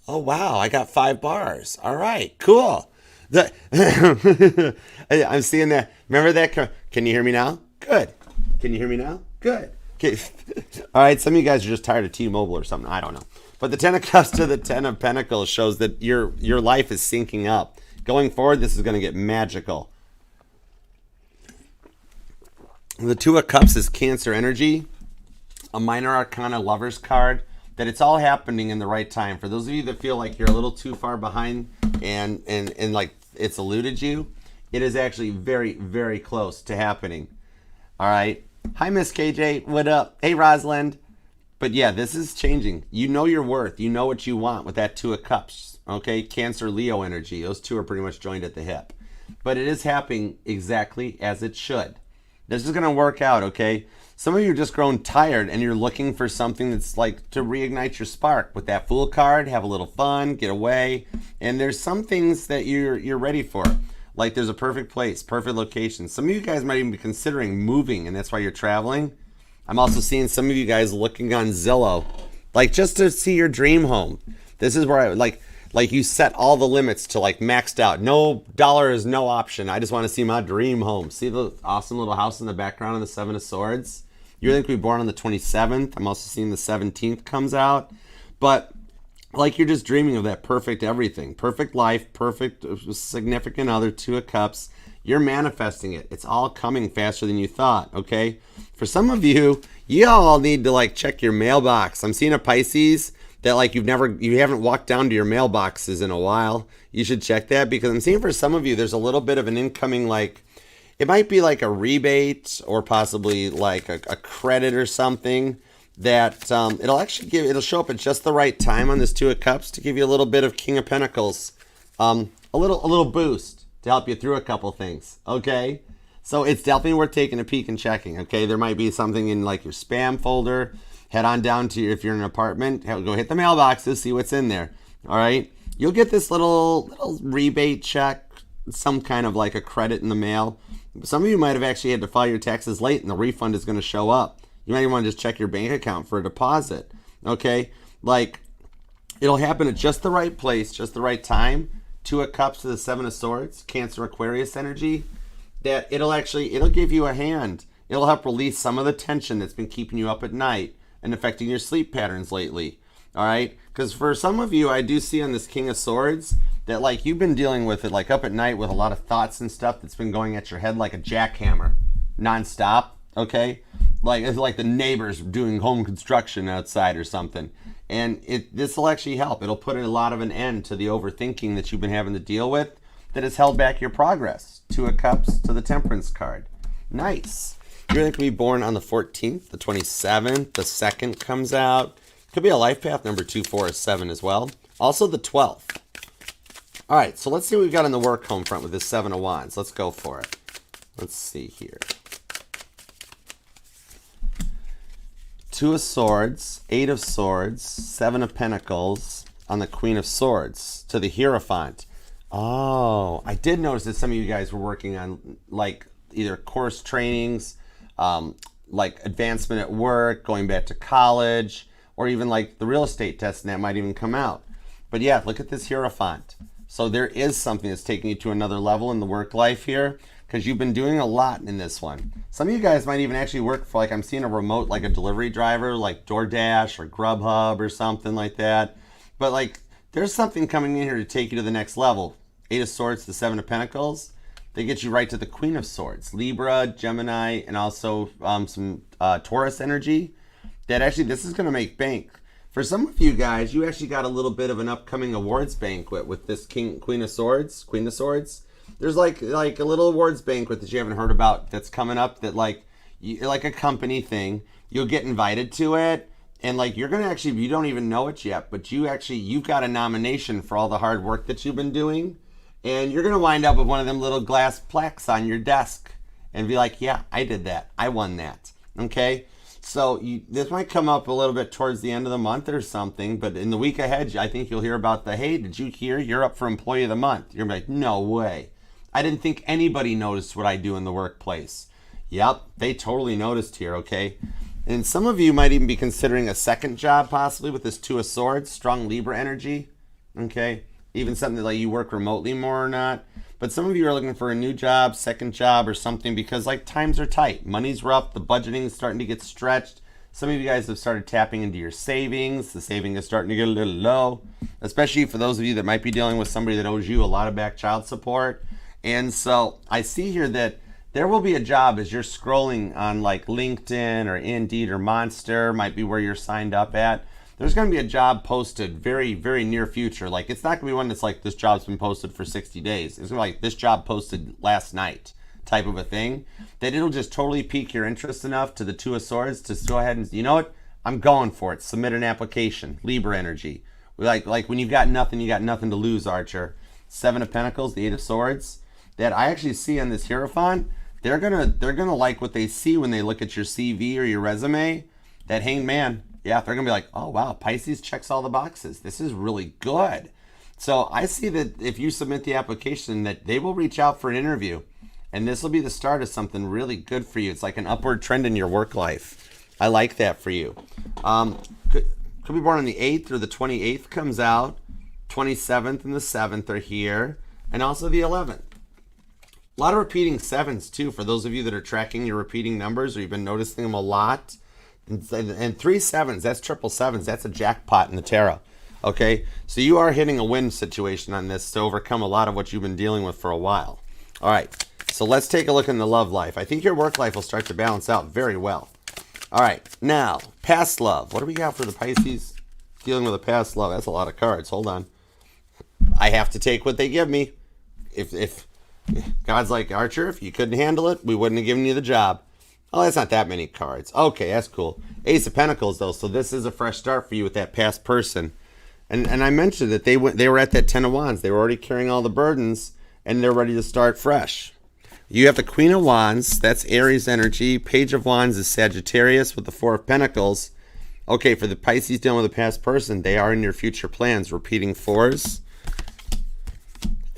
oh wow, I got 5 bars. All right, cool. I'm seeing that. Remember that? Can you hear me now? Good. Can you hear me now? Good. Okay. All right, some of you guys are just tired of T-Mobile or something. I don't know. But the 10 of Cups to the 10 of Pentacles shows that your life is syncing up. Going forward, this is going to get magical. The 2 of Cups is Cancer energy, a minor arcana Lover's card, that it's all happening in the right time. For those of you that feel like you're a little too far behind and like it's eluded you, it is actually very, very close to happening. All right. Hi, Miss KJ. What up? Hey, Rosalind. But yeah, this is changing. You know your worth. You know what you want with that 2 of Cups. Okay, Cancer, Leo energy. Those two are pretty much joined at the hip. But it is happening exactly as it should. This is going to work out, okay? Some of you are just grown tired and you're looking for something that's like to reignite your spark. With that Fool card, have a little fun, get away. And there's some things that you're ready for. Like there's a perfect place, perfect location. Some of you guys might even be considering moving, and that's why you're traveling. I'm also seeing some of you guys looking on Zillow, like just to see your dream home. This is where I like you set all the limits to like maxed out. No dollar is no option. I just want to see my dream home. See the awesome little house in the background of the 7 of Swords? You're going to be born on the 27th. I'm also seeing the 17th comes out. But like you're just dreaming of that perfect everything. Perfect life, perfect significant other, 2 of Cups. You're manifesting it. It's all coming faster than you thought, okay? For some of you, you all need to like check your mailbox. I'm seeing a Pisces that like you haven't walked down to your mailboxes in a while. You should check that, because I'm seeing for some of you there's a little bit of an incoming, like it might be like a rebate or possibly like a credit or something that it'll show up at just the right time on this 2 of Cups to give you a little bit of King of Pentacles, a little boost to help you through a couple things, okay? So it's definitely worth taking a peek and checking, okay? There might be something in like your spam folder. Head on down to if you're in an apartment, go hit the mailboxes, see what's in there, all right? You'll get this little rebate check some kind of like a credit in the mail. Some of you might have actually had to file your taxes late and the refund is going to show up. You might even want to just check your bank account for a deposit. Okay? Like, it'll happen at just the right place, just the right time. 2 of Cups to the 7 of Swords, Cancer, Aquarius energy. That it'll give you a hand. It'll help release some of the tension that's been keeping you up at night and affecting your sleep patterns lately. All right? Because for some of you, I do see on this King of Swords that like you've been dealing with it like up at night with a lot of thoughts and stuff that's been going at your head like a jackhammer nonstop. Okay? Like it's like the neighbors doing home construction outside or something. And this will actually help. It'll put a lot of an end to the overthinking that you've been having to deal with that has held back your progress. 2 of Cups to the Temperance card. Nice. You're going to be born on the 14th, the 27th, the 2nd comes out. Could be a life path number 2, 4, or 7 as well. Also the 12th. All right, so let's see what we've got on the work home front with this 7 of Wands. Let's go for it. Let's see here. 2 of Swords, 8 of Swords, 7 of Pentacles on the Queen of Swords to the Hierophant. Oh, I did notice that some of you guys were working on like either course trainings, like advancement at work, going back to college, or even like the real estate test, and that might even come out. But yeah, look at this Hierophant. So there is something that's taking you to another level in the work life here, because you've been doing a lot in this one. Some of you guys might even actually work for, like I'm seeing a remote, like a delivery driver, like DoorDash or Grubhub or something like that. But like, there's something coming in here to take you to the next level. 8 of Swords to 7 of Pentacles. They get you right to the Queen of Swords. Libra, Gemini, and also some Taurus energy. That actually, this is going to make bank. For some of you guys, you actually got a little bit of an upcoming awards banquet with this Queen of Swords. There's like a little awards banquet that you haven't heard about that's coming up that like a company thing. You'll get invited to it. And like you're going to actually, you don't even know it yet, but you've got a nomination for all the hard work that you've been doing. And you're going to wind up with one of them little glass plaques on your desk and be like, yeah, I did that. I won that. Okay? So this might come up a little bit towards the end of the month or something, but in the week ahead, I think you'll hear about hey, did you hear you're up for Employee of the Month? You're going to be like, no way. I didn't think anybody noticed what I do in the workplace. Yep, they totally noticed here, okay? And some of you might even be considering a second job possibly with this 2 of Swords, strong Libra energy, okay? Even something that like you work remotely more or not. But some of you are looking for a new job, second job or something because like times are tight. Money's rough, the budgeting is starting to get stretched. Some of you guys have started tapping into your savings. The saving is starting to get a little low, especially for those of you that might be dealing with somebody that owes you a lot of back child support. And so I see here that there will be a job as you're scrolling on like LinkedIn or Indeed or Monster, might be where you're signed up at. There's going to be a job posted very, very near future. Like it's not going to be one that's like this job's been posted for 60 days. It's going to be like this job posted last night type of a thing. That it'll just totally pique your interest enough to the 2 of Swords to go ahead and, you know what? I'm going for it. Submit an application. Libra energy. Like when you've got nothing, you got nothing to lose, Archer. 7 of Pentacles, the 8 of Swords. That I actually see on this Hierophant. They're gonna like what they see when they look at your CV or your resume. That Hanged Man. Yeah, they're going to be like, oh, wow, Pisces checks all the boxes. This is really good. So I see that if you submit the application that they will reach out for an interview. And this will be the start of something really good for you. It's like an upward trend in your work life. I like that for you. Could be born on the 8th or the 28th comes out. 27th and the 7th are here. And also the 11th. A lot of repeating 7s too for those of you that are tracking your repeating numbers or you've been noticing them a lot. And 3 7s, that's triple 7s. That's a jackpot in the tarot. Okay? So you are hitting a win situation on this to overcome a lot of what you've been dealing with for a while. All right. So let's take a look in the love life. I think your work life will start to balance out very well. All right. Now, past love. What do we got for the Pisces dealing with a past love? That's a lot of cards. Hold on. I have to take what they give me. If God's like, Archer, if you couldn't handle it, we wouldn't have given you the job. Oh, that's not that many cards. Okay, that's cool. Ace of Pentacles, though, so this is a fresh start for you with that past person. And I mentioned that they were at that 10 of Wands. They were already carrying all the burdens, and they're ready to start fresh. You have the Queen of Wands. That's Aries energy. Page of Wands is Sagittarius with the 4 of Pentacles. Okay, for the Pisces dealing with a past person, they are in your future plans. Repeating 4s.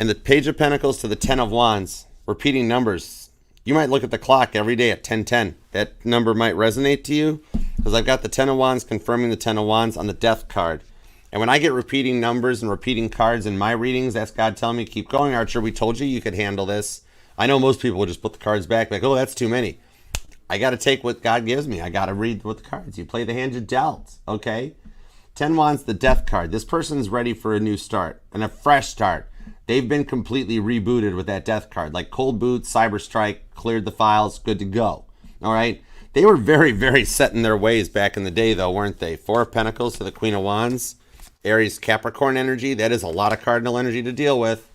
And the Page of Pentacles to the Ten of Wands, repeating numbers. You might look at the clock every day at 10:10. That number might resonate to you because I've got the Ten of Wands confirming the Ten of Wands on the Death card. And when I get repeating numbers and repeating cards in my readings, that's God telling me, keep going, Archer. We told you could handle this. I know most people will just put the cards back like, oh, that's too many. I got to take what God gives me. I got to read with the cards. You play the hand you dealt, okay? 10 Wands, the Death card. This person's ready for a new start and a fresh start. They've been completely rebooted with that Death card. Like cold boot, cyber strike, cleared the files, good to go. All right? They were very, very set in their ways back in the day, though, weren't they? 4 of Pentacles to the Queen of Wands. Aries, Capricorn energy. That is a lot of cardinal energy to deal with.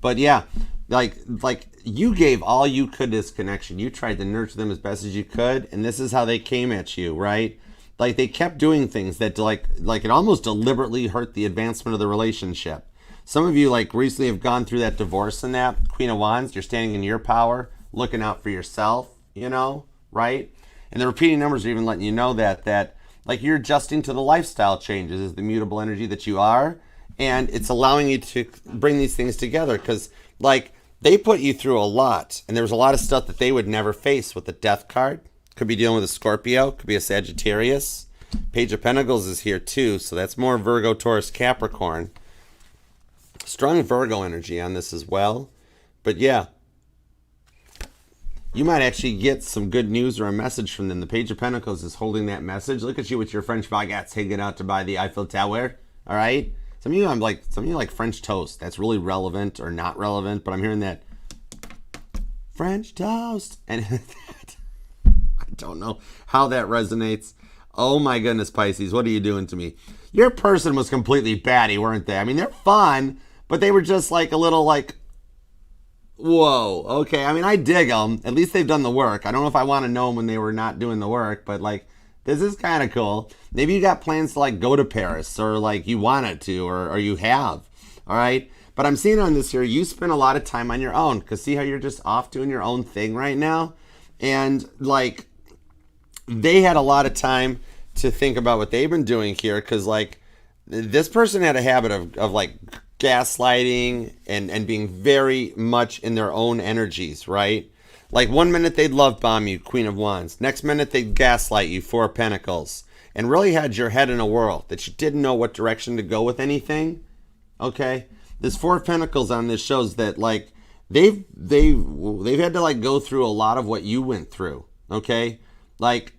But yeah, like you gave all you could to this connection. You tried to nurture them as best as you could, and this is how they came at you, right? Like they kept doing things that like it almost deliberately hurt the advancement of the relationship. Some of you like recently have gone through that divorce and that Queen of Wands. You're standing in your power, looking out for yourself, you know, right? And the repeating numbers are even letting you know that like you're adjusting to the lifestyle changes as the mutable energy that you are. And it's allowing you to bring these things together because like they put you through a lot. And there was a lot of stuff that they would never face with the Death card. Could be dealing with a Scorpio. Could be a Sagittarius. Page of Pentacles is here too. So that's more Virgo, Taurus, Capricorn. Strong Virgo energy on this as well. But yeah. You might actually get some good news or a message from them. The Page of Pentacles is holding that message. Look at you with your French baguettes hanging out to buy the Eiffel Tower. All right? Some of you like French toast. That's really relevant or not relevant, but I'm hearing that French toast. And I don't know how that resonates. Oh my goodness, Pisces, what are you doing to me? Your person was completely batty, weren't they? I mean, they're fun, but they were just like a little like, whoa, okay. I mean, I dig them. At least they've done the work. I don't know if I want to know them when they were not doing the work, but like, this is kind of cool. Maybe you got plans to like go to Paris or like you wanted to or you have. All right. But I'm seeing on this here, you spend a lot of time on your own because see how you're just off doing your own thing right now. And like they had a lot of time to think about what they've been doing here because like this person had a habit of like gaslighting and being very much in their own energies, right? Like 1 minute they'd love bomb you, Queen of Wands. Next minute they'd gaslight you, 4 of Pentacles. And really had your head in a whirl that you didn't know what direction to go with anything. Okay? This 4 of Pentacles on this shows that like they've had to like go through a lot of what you went through. Okay? Like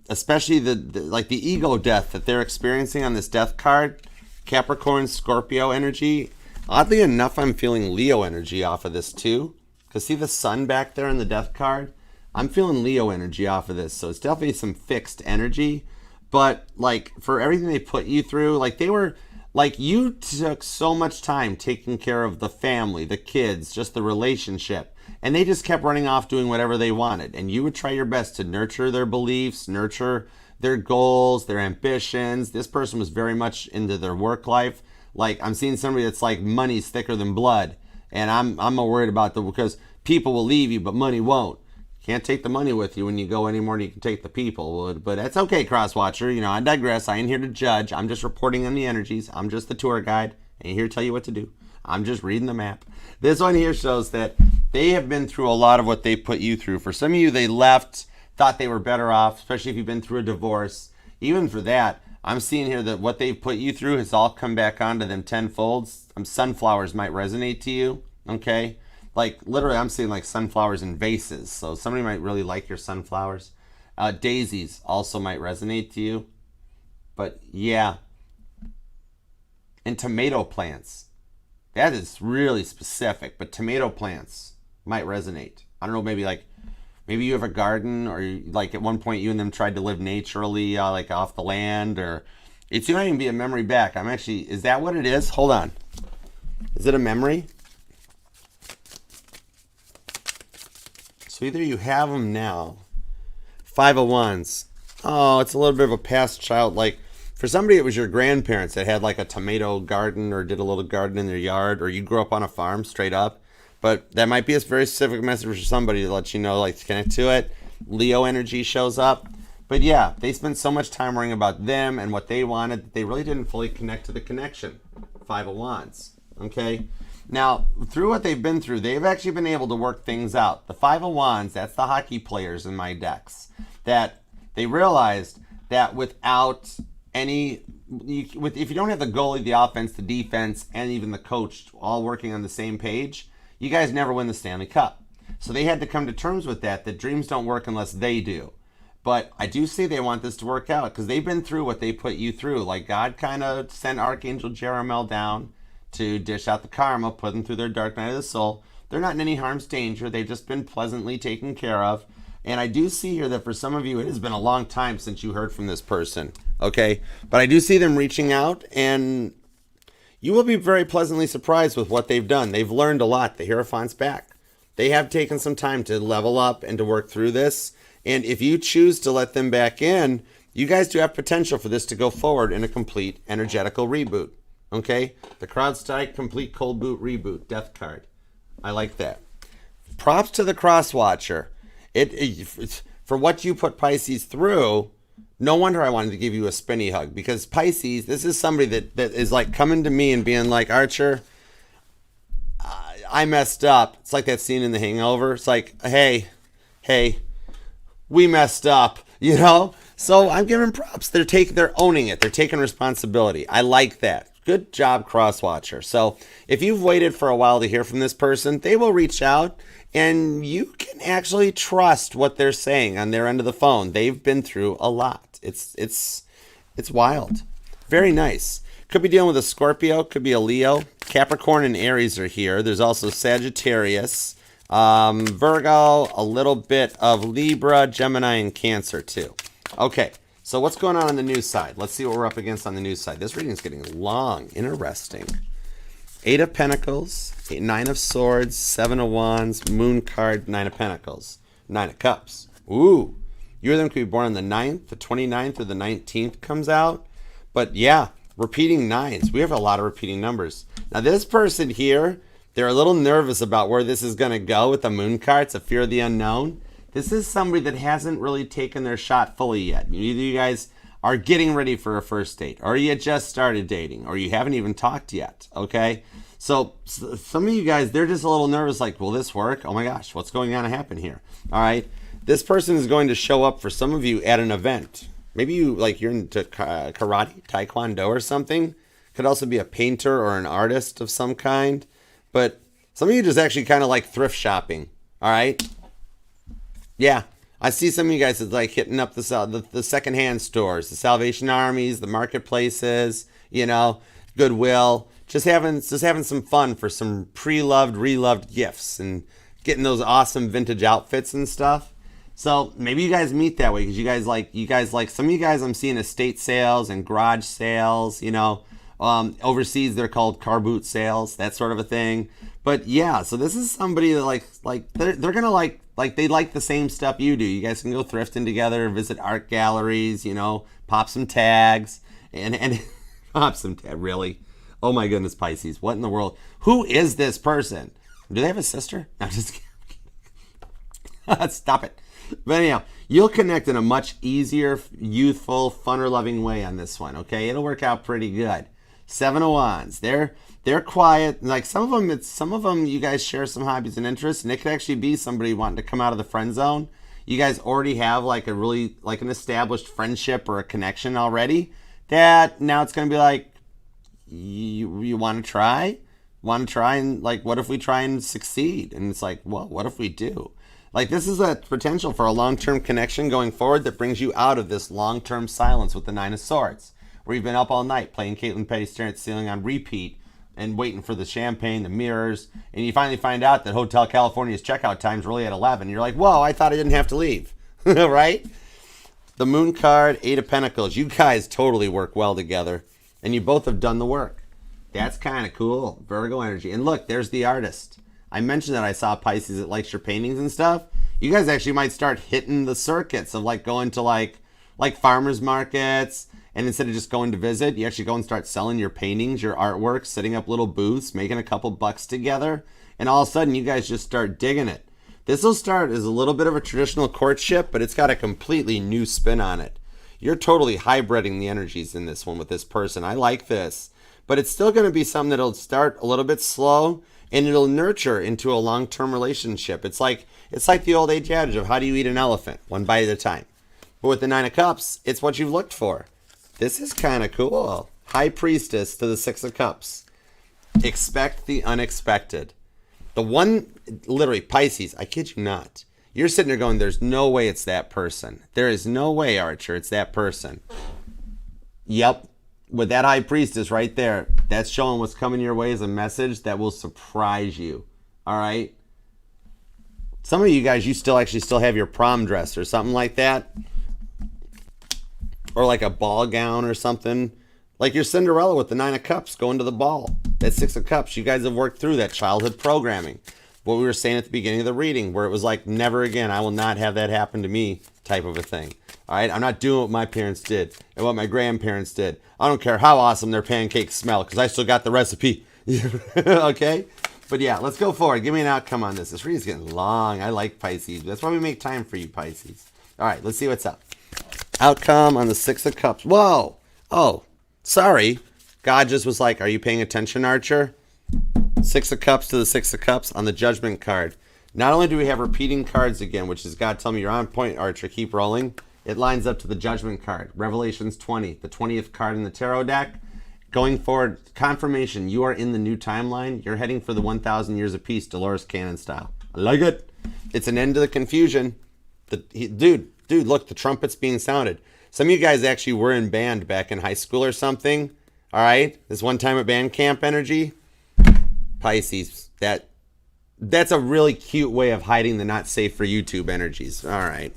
especially the ego death that they're experiencing on this Death card. Capricorn, Scorpio energy. Oddly enough, I'm feeling Leo energy off of this too. Because see the sun back there in the Death card? I'm feeling Leo energy off of this. So it's definitely some fixed energy. But like for everything they put you through, like they were, like you took so much time taking care of the family, the kids, just the relationship. And they just kept running off doing whatever they wanted. And you would try your best to nurture their beliefs, nurture their goals, their ambitions. This person was very much into their work life. Like I'm seeing somebody that's like money's thicker than blood. And I'm worried about because people will leave you, but money won't. Can't take the money with you when you go any more than you can take the people. But that's okay, Crosswatcher. You know, I digress. I ain't here to judge. I'm just reporting on the energies. I'm just the tour guide. I ain't here to tell you what to do. I'm just reading the map. This one here shows that they have been through a lot of what they put you through. For some of you, they left, thought they were better off, especially if you've been through a divorce. Even for that, I'm seeing here that what they've put you through has all come back onto them tenfold. Sunflowers might resonate to you, okay? Like, literally, I'm seeing, like, sunflowers in vases. So somebody might really like your sunflowers. Daisies also might resonate to you. But, yeah. And tomato plants. That is really specific. But tomato plants might resonate. I don't know, maybe you have a garden, or like at one point you and them tried to live naturally, like off the land, or it might even be a memory back. Is that what it is? Hold on. Is it a memory? So either you have them now. 5 of Wands. Oh, it's a little bit of a past child. Like for somebody, it was your grandparents that had like a tomato garden or did a little garden in their yard, or you grew up on a farm straight up. But that might be a very specific message for somebody to let you know, like, to connect to it. Leo energy shows up. But yeah, they spent so much time worrying about them and what they wanted that they really didn't fully connect to the connection. 5 of Wands. Okay? Now, through what they've been through, they've actually been able to work things out. The Five of Wands, that's the hockey players in my decks, that they realized that without any, if you don't have the goalie, the offense, the defense, and even the coach all working on the same page, you guys never win the Stanley Cup. So they had to come to terms with that dreams don't work unless they do. But I do see they want this to work out because they've been through what they put you through. Like God kind of sent Archangel Jeremiel down to dish out the karma, put them through their dark night of the soul. They're not in any harm's danger. They've just been pleasantly taken care of. And I do see here that for some of you, it has been a long time since you heard from this person. Okay? But I do see them reaching out, and you will be very pleasantly surprised with what they've done. They've learned a lot. The Hierophant's back. They have taken some time to level up and to work through this. And if you choose to let them back in, you guys do have potential for this to go forward in a complete energetical reboot. Okay? The CrowdStrike complete cold boot reboot. Death card. I like that. Props to the Crosswatcher. It's for what you put Pisces through, no wonder I wanted to give you a spinny hug. Because Pisces, this is somebody that is like coming to me and being like, Archer, I messed up. It's like that scene in The Hangover. It's like, hey, we messed up, you know? So I'm giving props. They're owning it. They're taking responsibility. I like that. Good job, Crosswatcher. So if you've waited for a while to hear from this person, they will reach out, and you can actually trust what they're saying on their end of the phone. They've been through a lot. It's wild. Very nice. Could be dealing with a Scorpio. Could be a Leo. Capricorn and Aries are here. There's also Sagittarius, Virgo, a little bit of Libra, Gemini, and Cancer too. Okay, so what's going on the news side? Let's see what we're up against on the news side. This reading is getting long, interesting. 8 of Pentacles, 9 of Swords, 7 of Wands, Moon card, 9 of Pentacles, 9 of Cups. Ooh, you or them could be born on the 9th, the 29th, or the 19th comes out. But yeah, repeating 9s. We have a lot of repeating numbers. Now this person here, they're a little nervous about where this is going to go with the Moon card. It's a fear of the unknown. This is somebody that hasn't really taken their shot fully yet. Either you guys are getting ready for a first date, or you just started dating, or you haven't even talked yet, okay? So some of you guys, they're just a little nervous, like, will this work? Oh my gosh, what's going on to happen here? All right, this person is going to show up for some of you at an event. Maybe you're into karate, taekwondo, or something. Could also be a painter or an artist of some kind. But some of you just actually kind of like thrift shopping, all right? Yeah, I see some of you guys is like hitting up the secondhand stores, the Salvation Armies, the marketplaces, you know, Goodwill. Just having some fun for some pre-loved, reloved gifts and getting those awesome vintage outfits and stuff. So maybe you guys meet that way because you guys like some of you guys I'm seeing estate sales and garage sales, you know. Overseas they're called car boot sales, that sort of a thing. But yeah, so this is somebody that they're gonna like they like the same stuff you do. You guys can go thrifting together, visit art galleries, you know, pop some tags and pop some tags. Really? Oh my goodness, Pisces, what in the world? Who is this person? Do they have a sister? No, just kidding. Stop it. But anyhow, you'll connect in a much easier, youthful, funner-loving way on this one. Okay, it'll work out pretty good. 7 of Wands. They're quiet. Like some of them, you guys share some hobbies and interests, and it could actually be somebody wanting to come out of the friend zone. You guys already have like an established friendship or a connection already. That now it's gonna be like, you want to try and like, what if we try and succeed? And it's like, well, what if we do? Like this is a potential for a long-term connection going forward that brings you out of this long-term silence with the 9 of Swords, where you've been up all night playing Caitlin Petty staring at the ceiling on repeat and waiting for the champagne, the mirrors, and you finally find out that Hotel California's checkout time's really at 11. You're like, whoa, I thought I didn't have to leave, right? The Moon card, 8 of Pentacles. You guys totally work well together, and you both have done the work. That's kind of cool. Virgo energy. And look, there's the artist. I mentioned that I saw Pisces that likes your paintings and stuff. You guys actually might start hitting the circuits of like going to like farmers markets, and instead of just going to visit, you actually go and start selling your paintings, your artwork, setting up little booths, making a couple bucks together, and all of a sudden you guys just start digging it. This will start as a little bit of a traditional courtship, but it's got a completely new spin on it. You're totally hybriding the energies in this one with this person. I like this. But it's still going to be something that'll start a little bit slow. and it'll nurture into a long-term relationship. It's like the old age adage of how do you eat an elephant? One bite at a time. But with the Nine of Cups, it's what you've looked for. This is kind of cool. High Priestess to the Six of Cups. Expect the unexpected. The one, literally, Pisces, I kid you not. You're sitting there going, there's no way it's that person. There is no way, Archer, it's that person. Yep. With that High Priestess right there, that's showing what's coming your way as a message that will surprise you. All right? Some of you guys, you still have your prom dress or something like that. Or like a ball gown or something. Like your Cinderella with the Nine of Cups going to the ball. That Six of Cups, you guys have worked through that childhood programming. What we were saying at the beginning of the reading, where it was like, never again, I will not have that happen to me type of a thing. All right, I'm not doing what my parents did and what my grandparents did. I don't care how awesome their pancakes smell because I still got the recipe. Okay? But yeah, let's go forward. Give me an outcome on this. This reading's getting long. I like Pisces. That's why we make time for you, Pisces. All right, let's see what's up. Outcome on the Six of Cups. Whoa. Oh, sorry. God just was like, are you paying attention, Archer? Six of Cups to the Six of Cups on the Judgment card. Not only do we have repeating cards again, which is God telling me you're on point, Archer, keep rolling. It lines up to the Judgment card. Revelations 20, the 20th card in the tarot deck. Going forward, confirmation, you are in the new timeline. You're heading for the 1,000 years of peace, Dolores Cannon style. I like it. It's an end to the confusion. Dude, look, the trumpet's being sounded. Some of you guys actually were in band back in high school or something. All right? This one time at band camp energy. Pisces, that's a really cute way of hiding the not safe for YouTube energies. All right.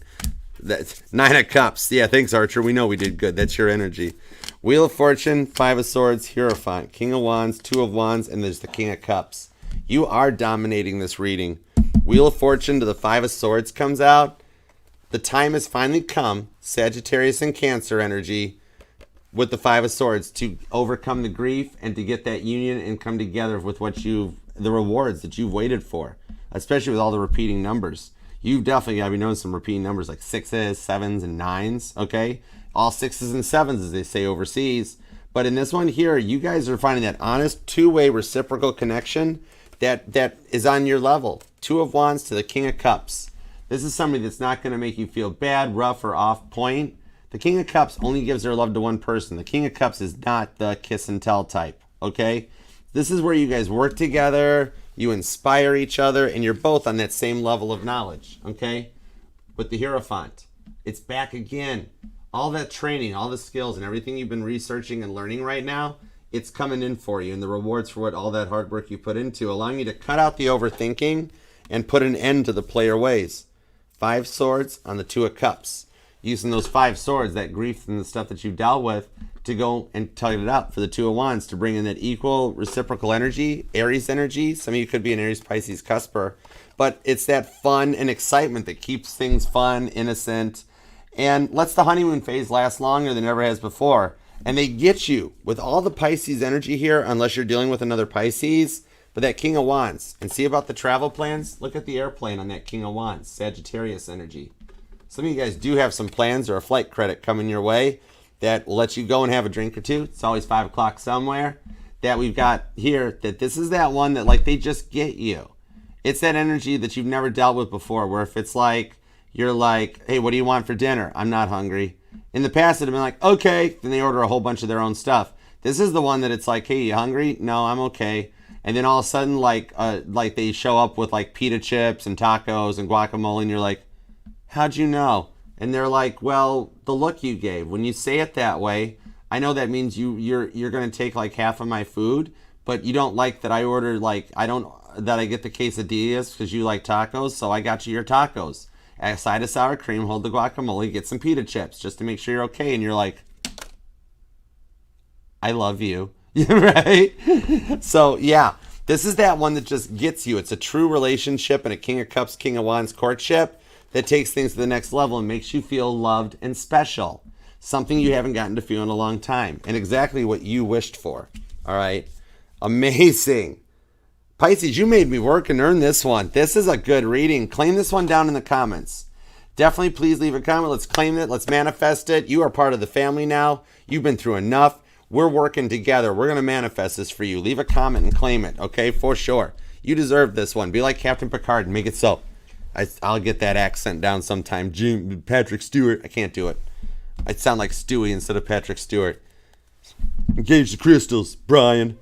That's Nine of Cups. Yeah, thanks, Archer. We know we did good. That's your energy. Wheel of Fortune, Five of Swords, Hierophant, King of Wands, Two of Wands, and there's the King of Cups. You are dominating this reading. Wheel of Fortune to the Five of Swords comes out. The time has finally come, Sagittarius and Cancer energy, with the Five of Swords to overcome the grief and to get that union and come together with the rewards that you've waited for, especially with all the repeating numbers. You've definitely got to be knowing some repeating numbers like 6s, 7s, and 9s, okay? All 6s and 7s, as they say overseas. But in this one here, you guys are finding that honest, two-way reciprocal connection that is on your level. Two of Wands to the King of Cups. This is somebody that's not going to make you feel bad, rough, or off point. The King of Cups only gives their love to one person. The King of Cups is not the kiss and tell type, okay? This is where you guys work together, you inspire each other, and you're both on that same level of knowledge, okay? With the Hierophant, it's back again. All that training, all the skills, and everything you've been researching and learning right now, it's coming in for you, and the rewards for what all that hard work you put into, allowing you to cut out the overthinking and put an end to the player ways. Five Swords on the Two of Cups. Using those five swords, that grief and the stuff that you've dealt with, to go and tug it out for the Two of Wands, to bring in that equal reciprocal energy, Aries energy. Some of you could be an Aries Pisces cusper, but it's that fun and excitement that keeps things fun, innocent, and lets the honeymoon phase last longer than it ever has before. And they get you with all the Pisces energy here, unless you're dealing with another Pisces, but that King of Wands. And see about the travel plans? Look at the airplane on that King of Wands, Sagittarius energy. Some of you guys do have some plans or a flight credit coming your way that will let you go and have a drink or two. It's always 5 o'clock somewhere. That we've got here, that this is that one that like they just get you. It's that energy that you've never dealt with before, where if it's like, you're like, hey, what do you want for dinner? I'm not hungry. In the past, it'd have been like, okay. Then they order a whole bunch of their own stuff. This is the one that it's like, hey, you hungry? No, I'm okay. And then all of a sudden, like they show up with like pita chips and tacos and guacamole, and you're like, how'd you know? And they're like, well, the look you gave. When you say it that way, I know that means you're going to take like half of my food, but you don't like that I ordered that I get the quesadillas because you like tacos, so I got you your tacos. A side of sour cream, hold the guacamole, get some pita chips just to make sure you're okay. And you're like, I love you. Right? So, yeah, this is that one that just gets you. It's a true relationship and a King of Cups, King of Wands courtship that takes things to the next level and makes you feel loved and special. Something you haven't gotten to feel in a long time. And exactly what you wished for. All right? Amazing. Pisces, you made me work and earn this one. This is a good reading. Claim this one down in the comments. Definitely please leave a comment. Let's claim it. Let's manifest it. You are part of the family now. You've been through enough. We're working together. We're going to manifest this for you. Leave a comment and claim it, okay? For sure. You deserve this one. Be like Captain Picard and make it so. I'll get that accent down sometime. Patrick Stewart. I can't do it. I sound like Stewie instead of Patrick Stewart. Engage the crystals, Brian.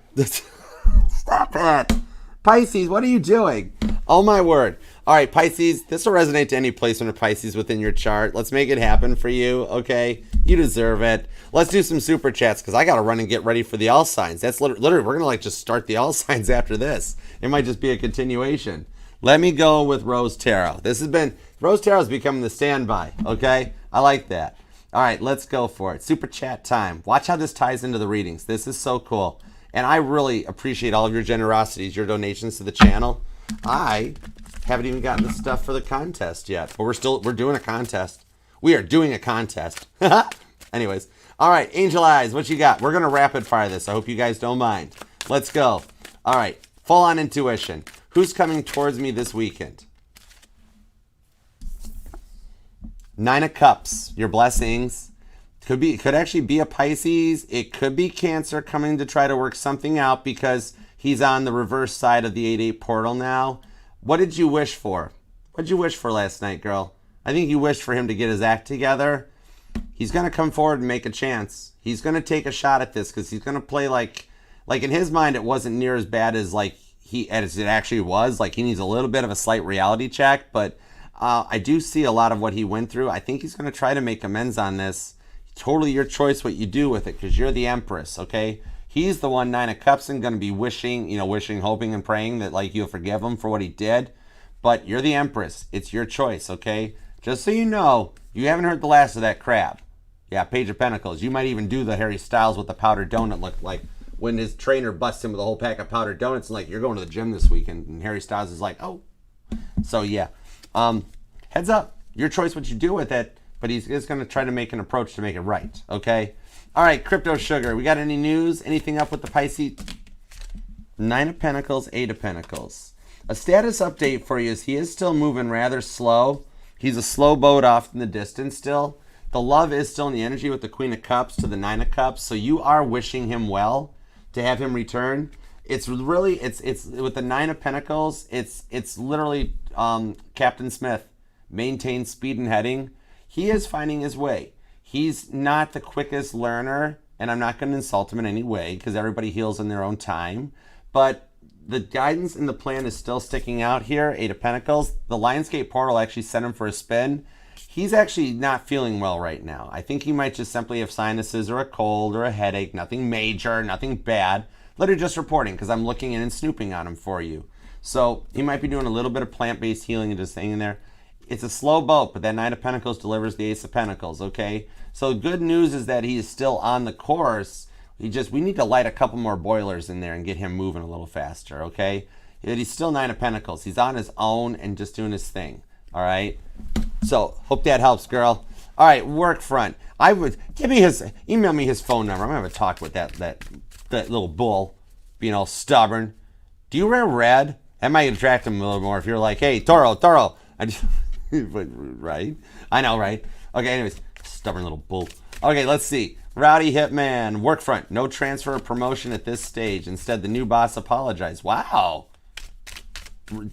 Stop it. Pisces, what are you doing? Oh, my word. All right, Pisces, this will resonate to any placement of Pisces within your chart. Let's make it happen for you, okay? You deserve it. Let's do some super chats because I got to run and get ready for the all signs. That's literally, we're going to just start the all signs after this. It might just be a continuation. Let me go with Rose Tarot. Rose Tarot is becoming the standby, okay? I like that. All right, let's go for it. Super chat time. Watch how this ties into the readings. This is so cool. And I really appreciate all of your generosities, your donations to the channel. I haven't even gotten the stuff for the contest yet, but we're doing a contest. We are doing a contest. Anyways, all right, Angel Eyes, what you got? We're going to rapid fire this. I hope you guys don't mind. Let's go. All right, full on intuition. Who's coming towards me this weekend? 9 of Cups, your blessings. Could actually be a Pisces. It could be Cancer coming to try to work something out because he's on the reverse side of the 8-8 portal now. What did you wish for? What did you wish for last night, girl? I think you wished for him to get his act together. He's going to come forward and make a chance. He's going to take a shot at this because he's going to play like in his mind, it wasn't near as bad as as it actually was. Like he needs a little bit of a slight reality check, but I do see a lot of what he went through. I think he's going to try to make amends on this. Totally your choice what you do with it because you're the Empress, okay? He's the one, 9 of Cups, and going to be wishing, hoping and praying that you'll forgive him for what he did. But you're the Empress. It's your choice, okay? Just so you know, you haven't heard the last of that crap. Yeah, Page of Pentacles. You might even do the Harry Styles with the powdered donut look like when his trainer busts him with a whole pack of powdered donuts and you're going to the gym this weekend. And Harry Styles is like, oh. So, yeah. Heads up. Your choice what you do with it. But he's going to try to make an approach to make it right, okay? All right, Crypto Sugar. We got any news? Anything up with the Pisces? 9 of Pentacles, 8 of Pentacles. A status update for you is he is still moving rather slow. He's a slow boat off in the distance still. The love is still in the energy with the Queen of Cups to the 9 of Cups. So you are wishing him well to have him return. It's really, it's with the 9 of Pentacles, it's literally Captain Smith. Maintain speed and heading. He is finding his way. He's not the quickest learner, and I'm not going to insult him in any way because everybody heals in their own time. But the guidance and the plan is still sticking out here. 8 of Pentacles. The Lionsgate portal actually sent him for a spin. He's actually not feeling well right now. I think he might just simply have sinuses or a cold or a headache. Nothing major, nothing bad. Literally just reporting because I'm looking in and snooping on him for you. So he might be doing a little bit of plant-based healing and just hanging there. It's a slow boat, but that 9 of Pentacles delivers the Ace of Pentacles, okay? So good news is that he is still on the course. We need to light a couple more boilers in there and get him moving a little faster, okay? But he's still 9 of Pentacles. He's on his own and just doing his thing, all right? So hope that helps, girl. All right, work front. Email me his phone number. I'm gonna have a talk with that little bull being all stubborn. Do you wear red? That might attract him a little more if you're like, hey, Toro. Right? I know, right? Okay, anyways, stubborn little bull. Okay, let's see. Rowdy Hitman, work front. No transfer or promotion at this stage. Instead, the new boss apologized. Wow.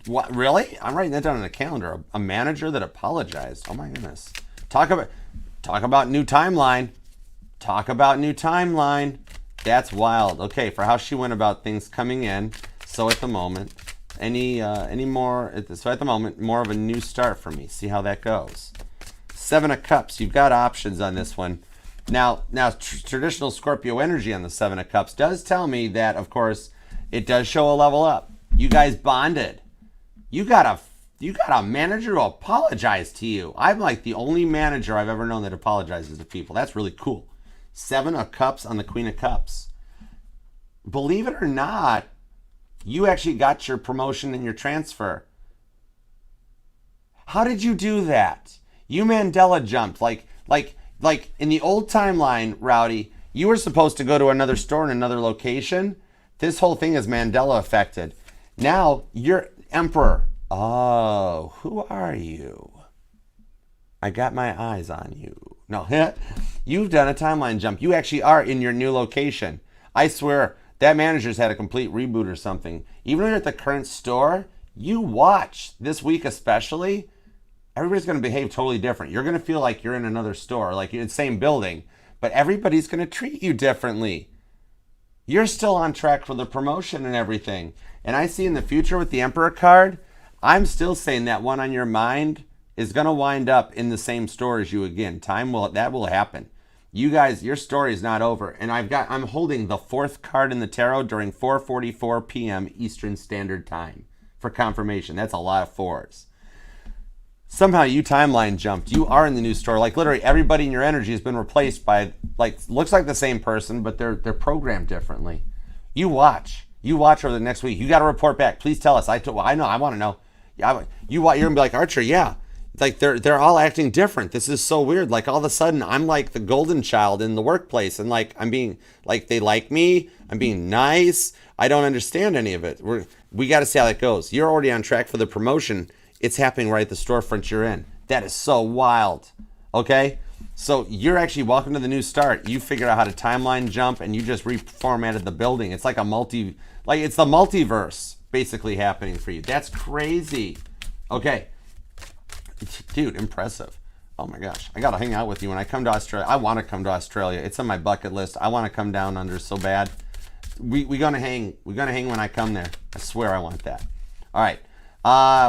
What? Really? I'm writing that down on a calendar. A manager that apologized. Oh my goodness. Talk about new timeline. Talk about new timeline. That's wild. Okay, for how she went about things coming in. So at the moment. Any more? So at the moment, more of a new start for me. See how that goes. 7 of Cups. You've got options on this one. Now, traditional Scorpio energy on the 7 of Cups does tell me that, of course, it does show a level up. You guys bonded. You got a manager who apologized to you. I'm like the only manager I've ever known that apologizes to people. That's really cool. 7 of Cups on the Queen of Cups. Believe it or not, you actually got your promotion and your transfer. How did you do that? You Mandela jumped. Like in the old timeline, Rowdy, you were supposed to go to another store in another location. This whole thing is Mandela affected. Now you're Emperor. Oh, who are you? I got my eyes on you. No, you've done a timeline jump. You actually are in your new location. I swear, That manager's had a complete reboot or something. Even if you're at the current store, you watch this week especially, everybody's going to behave totally different. You're going to feel like you're in another store, like you're in the same building, but everybody's going to treat you differently. You're still on track for the promotion and everything. And I see in the future with the Emperor card, I'm still saying that one on your mind is going to wind up in the same store as you again. That will happen. You guys, your story is not over. And I'm holding the 4th card in the tarot during 4:44 p.m. Eastern Standard Time for confirmation. That's a lot of 4s. Somehow you timeline jumped. You are in the new store. Like literally everybody in your energy has been replaced by, like, looks like the same person, but they're programmed differently. You watch over the next week. You got to report back. Please tell us. I know. I want to know. Yeah, you're gonna be like, Archer. Yeah, like they're all acting different. This is so weird. Like all of a sudden, I'm like the golden child in the workplace, and like I'm being like they like me. I'm being nice. I don't understand any of it. We got to see how that goes. You're already on track for the promotion. It's happening right at the storefront you're in. That is so wild. Okay, so you're actually welcome to the new start. You figured out how to timeline jump, and you just reformatted the building. It's like it's the multiverse basically happening for you. That's crazy. Okay. Dude, impressive. Oh my gosh. I got to hang out with you when I come to Australia. I want to come to Australia. It's on my bucket list. I want to come down under so bad. We're going to hang. We're going to hang when I come there. I swear I want that. All right.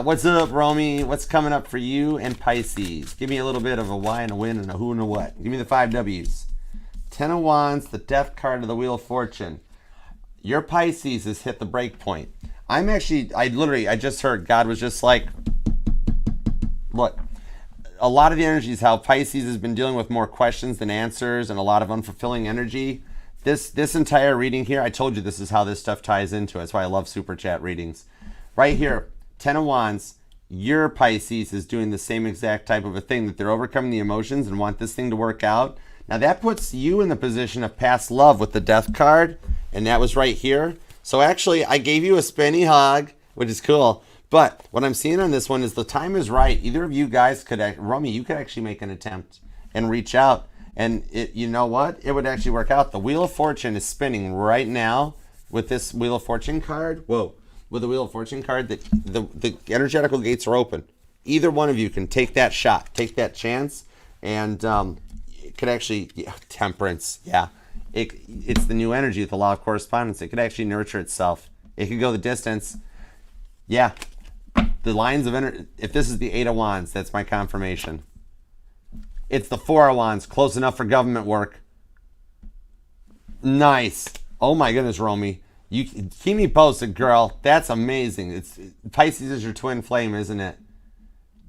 What's up, Romy? What's coming up for you and Pisces? Give me a little bit of a why and a when and a who and a what. Give me the 5 W's. 10 of Wands, the Death card of the Wheel of Fortune. Your Pisces has hit the break point. I just heard God was just like, look, a lot of the energy is how Pisces has been dealing with more questions than answers and a lot of unfulfilling energy. This entire reading here, I told you this is how this stuff ties into it. That's why I love super chat readings. Right here, 10 of Wands, your Pisces is doing the same exact type of a thing, that they're overcoming the emotions and want this thing to work out. Now that puts you in the position of past love with the Death card, and that was right here. So actually, I gave you a spinny hug, which is cool. But what I'm seeing on this one is the time is right. Either of you guys could, Romy, you could actually make an attempt and reach out. And you know what? It would actually work out. The Wheel of Fortune is spinning right now with this Wheel of Fortune card. Whoa. With the Wheel of Fortune card, the energetical gates are open. Either one of you can take that shot, take that chance, and it could actually, temperance, yeah. It's the new energy with the law of correspondence. It could actually nurture itself. It could go the distance. Yeah. The lines of energy, if this is the 8 of Wands, that's my confirmation. It's the 4 of Wands, close enough for government work. Nice. Oh my goodness, Romy. You keep me posted, girl. That's amazing. Pisces is your twin flame, isn't it?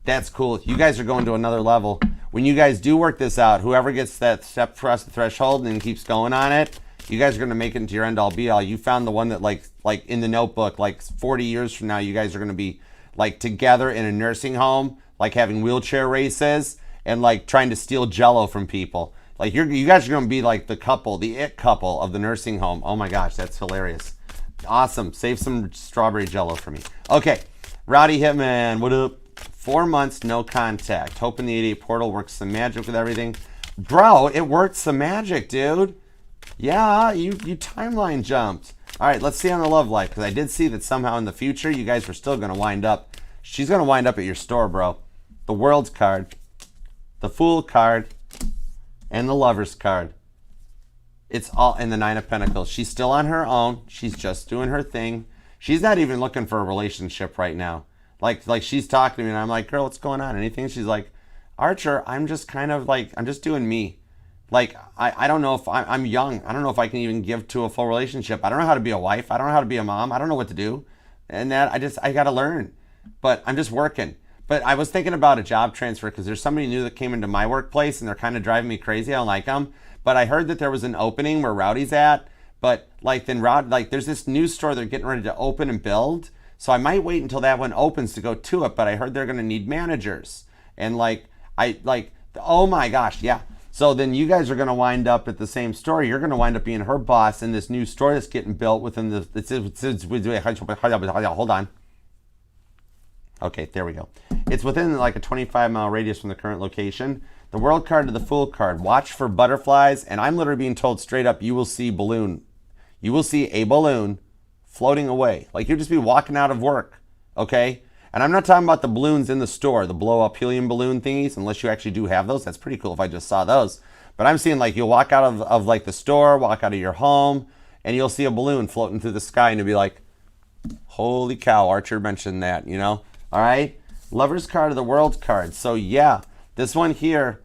That's cool. You guys are going to another level. When you guys do work this out, whoever gets that step across the threshold and keeps going on it, you guys are going to make it into your end-all be-all. You found the one that, like in the Notebook, like 40 years from now, you guys are going to be, like, together in a nursing home, like having wheelchair races and, like, trying to steal Jell-O from people. Like, you guys are going to be, like, the couple, the it couple of the nursing home. Oh, my gosh, that's hilarious. Awesome. Save some strawberry Jell-O for me. Okay. Rowdy Hitman, what up? 4 months, no contact. Hoping the 88 portal works some magic with everything. Bro, it worked some magic, dude. Yeah, you timeline jumped. All right, let's see on the love life, because I did see that somehow in the future, you guys were still going to wind up. She's going to wind up at your store, bro. The World's card, the Fool card, and the Lover's card. It's all in the 9 of Pentacles. She's still on her own. She's just doing her thing. She's not even looking for a relationship right now. Like she's talking to me, and I'm like, girl, what's going on? Anything? She's like, Archer, I'm just kind of like, I'm just doing me. Like, I don't know if I'm young. I don't know if I can even give to a full relationship. I don't know how to be a wife. I don't know how to be a mom. I don't know what to do. And that I got to learn. But I'm just working. But I was thinking about a job transfer because there's somebody new that came into my workplace and they're kind of driving me crazy. I don't like them. But I heard that there was an opening where Rowdy's at. But like then there's this new store they're getting ready to open and build. So I might wait until that one opens to go to it. But I heard they're going to need managers. And oh my gosh, yeah. So then you guys are going to wind up at the same store. You're going to wind up being her boss in this new store that's getting built within hold on. Okay, there we go. It's within like a 25-mile radius from the current location. The World card to the Fool card. Watch for butterflies. And I'm literally being told straight up, you will see balloon. you will see a balloon floating away. Like you'll just be walking out of work, okay? And I'm not talking about the balloons in the store, the blow-up helium balloon thingies, unless you actually do have those. That's pretty cool if I just saw those. But I'm seeing like you'll walk out of like the store, walk out of your home, and you'll see a balloon floating through the sky, and you'll be like, holy cow, Archer mentioned that, you know? All right? Lover's card of the World card. So yeah, this one here,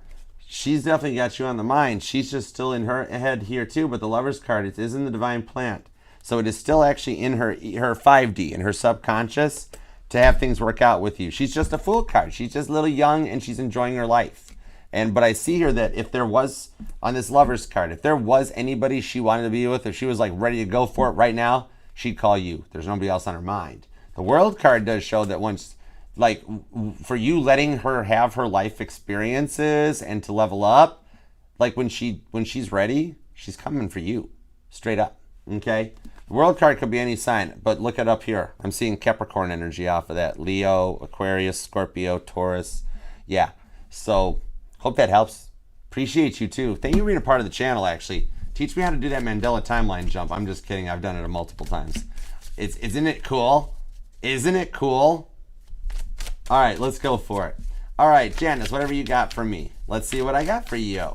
she's definitely got you on the mind. She's just still in her head here too, but the Lover's card is in the Divine Plant. So it is still actually in her 5D, in her subconscious, to have things work out with you. She's just a Fool card. She's just a little young and she's enjoying her life. But I see here that if there was, on this Lover's card, if there was anybody she wanted to be with, if she was like ready to go for it right now, she'd call you. There's nobody else on her mind. The World card does show that once, like, for you letting her have her life experiences and to level up, like when she's ready, she's coming for you, straight up, okay? The World card could be any sign, but look it up here. I'm seeing Capricorn energy off of that. Leo, Aquarius, Scorpio, Taurus. Yeah, so hope that helps. Appreciate you too. Thank you for being a part of the channel, actually. Teach me how to do that Mandela timeline jump. I'm just kidding. I've done it multiple times. Isn't it cool? Isn't it cool? All right, let's go for it. All right, Janice, whatever you got for me. Let's see what I got for you.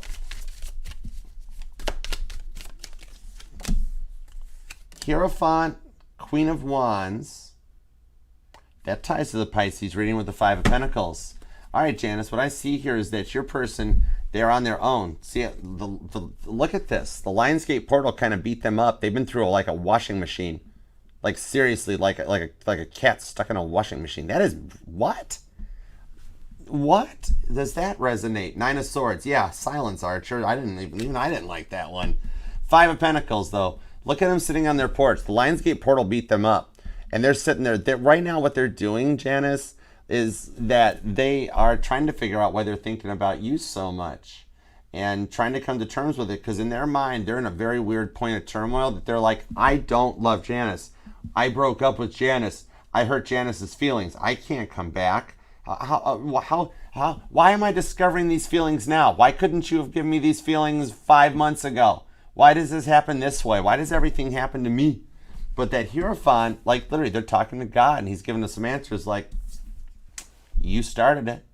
Hierophant, Queen of Wands. That ties to the Pisces reading with the Five of Pentacles. All right, Janice, what I see here is that your person, they're on their own. See, look at this. The Lionsgate portal kind of beat them up. They've been through like a washing machine. Like seriously, like a cat stuck in a washing machine. That is, what? What? Does that resonate? Nine of Swords. Yeah, silence, Archer. I didn't like that one. Five of Pentacles, though. Look at them sitting on their porch. The Lionsgate portal beat them up. And they're sitting there. Right now what they're doing, Janice, is that they are trying to figure out why they're thinking about you so much. And trying to come to terms with it. Because in their mind, they're in a very weird point of turmoil. That they're like, I don't love Janice. I broke up with Janice. I hurt Janice's feelings. I can't come back. Why am I discovering these feelings now? Why couldn't you have given me these feelings 5 months ago? Why does this happen this way? Why does everything happen to me? But that Hierophant, like literally, they're talking to God, and he's giving us some answers like, you started it.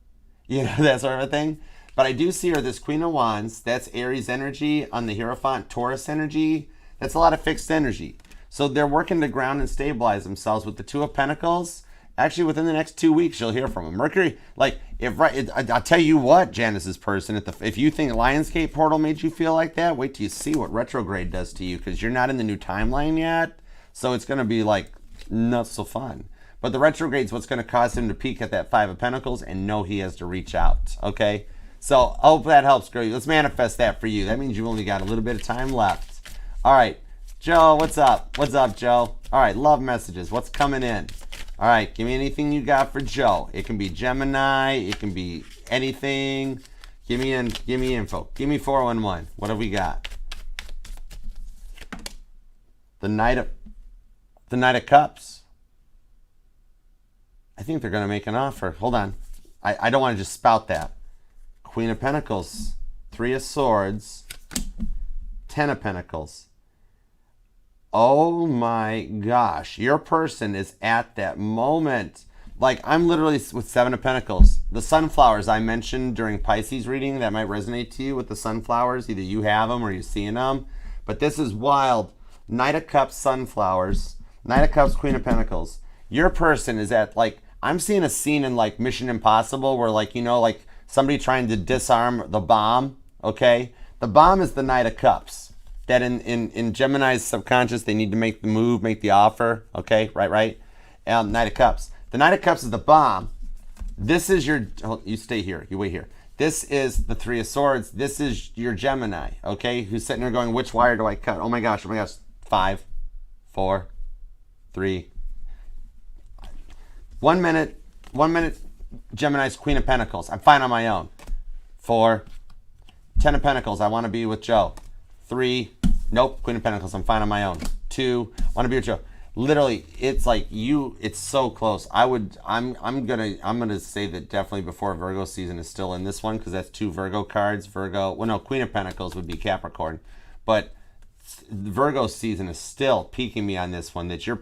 You know, that sort of a thing. But I do see her, this Queen of Wands, that's Aries energy. On the Hierophant, Taurus energy. That's a lot of fixed energy. So they're working to ground and stabilize themselves with the Two of Pentacles. Actually, within the next 2 weeks, you'll hear from them. Mercury, like, I'll tell you what, Janice's person, if you think Lionsgate portal made you feel like that, wait till you see what retrograde does to you, because you're not in the new timeline yet. So it's going to be, like, not so fun. But the retrograde's what's going to cause him to peak at that Five of Pentacles and know he has to reach out, okay? So I hope that helps, girl. Let's manifest that for you. That means you've only got a little bit of time left. All right. Joe, what's up? What's up, Joe? All right, love messages. What's coming in? All right, give me anything you got for Joe. It can be Gemini. It can be anything. Give me info. Give me 411. What have we got? The Knight of Cups. I think they're going to make an offer. Hold on. I don't want to just spout that. Queen of Pentacles. Three of Swords. 10 of Pentacles. Oh my gosh, your person is at that moment. Like, I'm literally with Seven of Pentacles. The sunflowers I mentioned during Pisces reading, that might resonate to you with the sunflowers. Either you have them or you're seeing them. But this is wild. Knight of Cups, sunflowers. Knight of Cups, Queen of Pentacles. Your person is at, like, I'm seeing a scene in, like, Mission Impossible where, like, you know, like, somebody trying to disarm the bomb, okay? The bomb is the Knight of Cups. That in Gemini's subconscious, they need to make the move, make the offer. Okay, right. Knight of Cups. The Knight of Cups is the bomb. This is your, you stay here, you wait here. This is the Three of Swords. This is your Gemini, okay? Who's sitting there going, which wire do I cut? Oh my gosh. 5, 4, 3. 1 minute, Gemini's Queen of Pentacles. I'm fine on my own. 4, 10 of Pentacles. I want to be with Joe. 3, nope, Queen of Pentacles, I'm fine on my own. 2, want to be with Joe. Literally, it's like it's so close. I'm gonna say that definitely before Virgo season is still in this one, because that's 2 Virgo cards. Well, no, Queen of Pentacles would be Capricorn. But Virgo season is still peeking me on this one. That your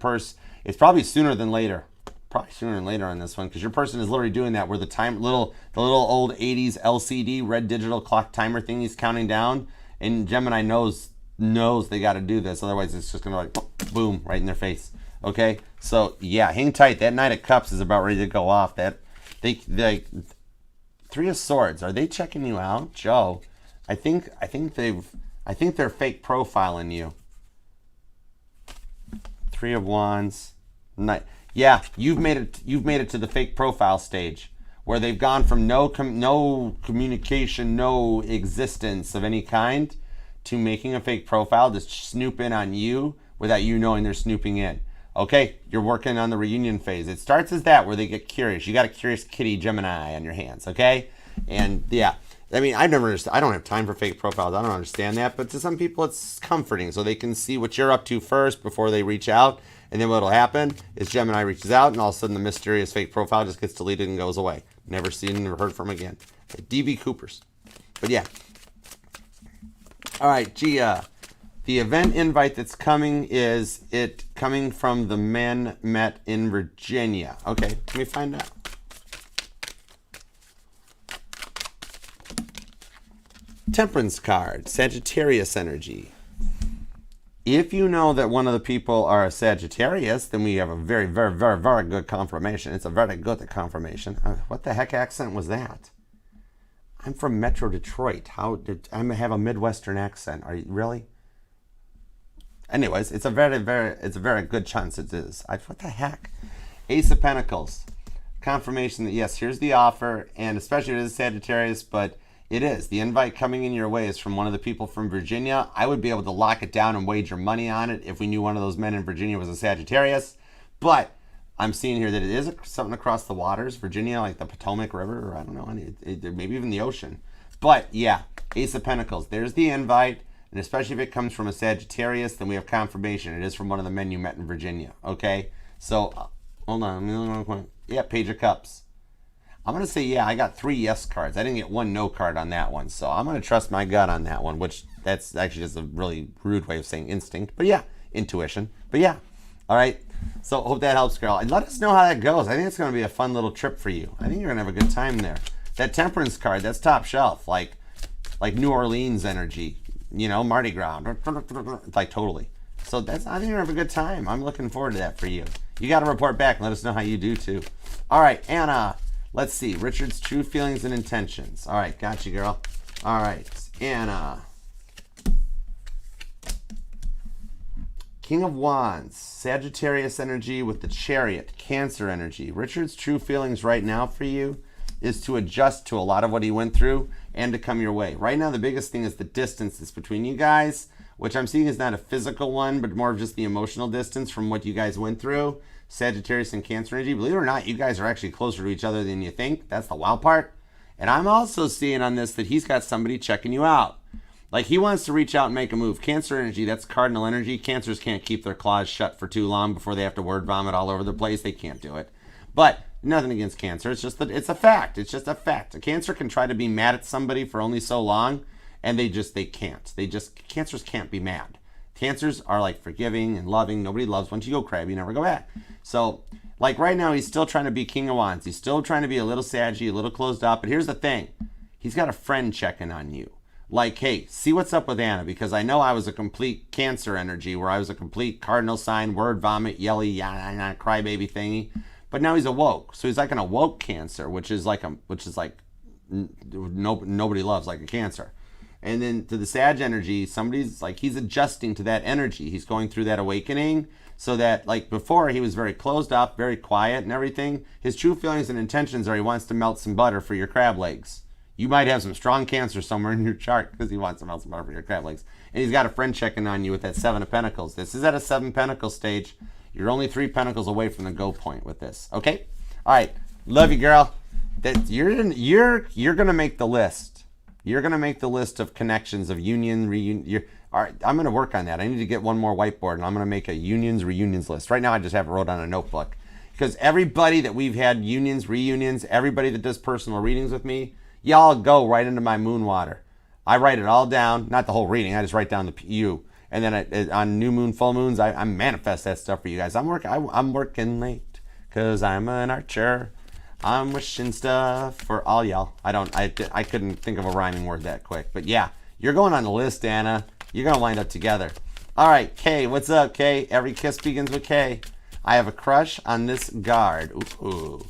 it's probably sooner than later. Probably sooner than later on this one, because your person is literally doing that where the little old 80s LCD red digital clock timer thing is counting down, and Gemini knows they got to do this, otherwise it's just gonna like boom right in their face. Okay, so yeah, hang tight. That Knight of Cups is about ready to go off. That they Three of Swords, are they checking you out, Joe? I think they're fake profiling you. Three of Wands. Yeah, you've made it to the fake profile stage, where they've gone from no communication, no existence of any kind, to making a fake profile to snoop in on you without you knowing they're snooping in. Okay, you're working on the reunion phase. It starts as that, where they get curious. You got a curious kitty Gemini on your hands, okay? And yeah, I mean, I don't have time for fake profiles. I don't understand that, but to some people it's comforting, so they can see what you're up to first before they reach out. And then what'll happen is Gemini reaches out, and all of a sudden the mysterious fake profile just gets deleted and goes away. Never seen, never heard from again. DB Coopers. But yeah. All right, Gia. The event invite that's coming, is it coming from the men met in Virginia? Okay, let me find out. Temperance card, Sagittarius energy. If you know that one of the people are a Sagittarius, then we have a very, very, very, very good confirmation. It's a very good confirmation. What the heck accent was that? I'm from Metro Detroit. How did I have a Midwestern accent? Are you really? Anyways, it's a very good chance it is. What the heck? Ace of Pentacles. Confirmation that yes, here's the offer, and especially if it is Sagittarius, but it is. The invite coming in your way is from one of the people from Virginia. I would be able to lock it down and wager money on it if we knew one of those men in Virginia was a Sagittarius. But I'm seeing here that it is something across the waters, Virginia, like the Potomac River, or I don't know, maybe even the ocean. But yeah, Ace of Pentacles. There's the invite, and especially if it comes from a Sagittarius, then we have confirmation. It is from one of the men you met in Virginia. Okay, so hold on. Yeah, Page of Cups. I'm going to say, yeah, I got 3 yes cards. I didn't get 1 no card on that one. So I'm going to trust my gut on that one, which that's actually just a really rude way of saying instinct. But yeah, intuition. But yeah, all right. So hope that helps, girl. And let us know how that goes. I think it's going to be a fun little trip for you. I think you're going to have a good time there. That Temperance card, that's top shelf. Like New Orleans energy, you know, Mardi Gras. Like totally. So I think you're going to have a good time. I'm looking forward to that for you. You got to report back and let us know how you do too. All right, Anna. Let's see. Richard's true feelings and intentions. All right. Got you, girl. All right. Anna. King of Wands. Sagittarius energy with the Chariot. Cancer energy. Richard's true feelings right now for you is to adjust to a lot of what he went through and to come your way. Right now, the biggest thing is the distance that's between you guys, which I'm seeing is not a physical one, but more of just the emotional distance from what you guys went through. Sagittarius and Cancer energy. Believe it or not, you guys are actually closer to each other than you think. That's the wild part. And I'm also seeing on this that he's got somebody checking you out. Like he wants to reach out and make a move. Cancer energy, that's cardinal energy. Cancers can't keep their claws shut for too long before they have to word vomit all over the place. They can't do it. But nothing against Cancer. It's just that it's a fact. It's just a fact. A Cancer can try to be mad at somebody for only so long, and they can't. Cancers can't be mad. Cancers are like forgiving and loving. Nobody loves. Once you go crab, you never go back. So, like right now, he's still trying to be King of Wands. He's still trying to be a little saggy, a little closed up. But here's the thing. He's got a friend checking on you. Like, hey, see what's up with Anna. Because I know I was a complete Cancer energy, where I was a complete cardinal sign, word vomit, yelly, crybaby thingy. But now he's awoke. So he's like an awoke Cancer, which is like nobody loves like a Cancer. And then to the Sag energy, somebody's like, he's adjusting to that energy. He's going through that awakening, so that like before he was very closed up, very quiet and everything. His true feelings and intentions are he wants to melt some butter for your crab legs. You might have some strong Cancer somewhere in your chart because he wants to melt some butter for your crab legs. And he's got a friend checking on you with that 7 of Pentacles. This is at a 7 Pentacles stage. You're only 3 Pentacles away from the go point with this. Okay? All right. Love you, girl. You're gonna make the list. You're going to make the list of connections, of union, reunion. All right, I'm going to work on that. I need to get one more whiteboard, and I'm going to make a reunions list. Right now, I just have it wrote on a notebook. Because everybody that we've had unions, reunions, everybody that does personal readings with me, y'all go right into my moon water. I write it all down. Not the whole reading. I just write down the you. And then on new moon, full moons, I manifest that stuff for you guys. I'm working late because I'm an archer. I'm wishing stuff for all y'all. I couldn't think of a rhyming word that quick. But yeah, you're going on the list, Anna. You're going to wind up together. All right, Kay, what's up, Kay? Every kiss begins with Kay. I have a crush on this guard. Ooh.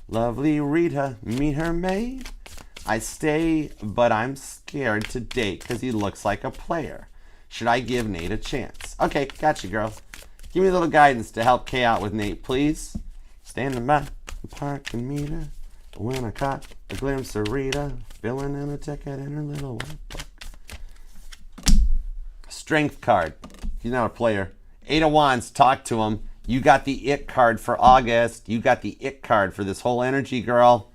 Lovely Rita, meet her maid. I stay, but I'm scared to date because he looks like a player. Should I give Nate a chance? Okay, gotcha, girl. Give me a little guidance to help Kay out with Nate, please. Standing by the parking meter when I caught a glimpse of Rita filling in a ticket in her little white book. Strength card. He's not a player. 8 of Wands, talk to him. You got the it card for August. You got the it card for this whole energy, girl.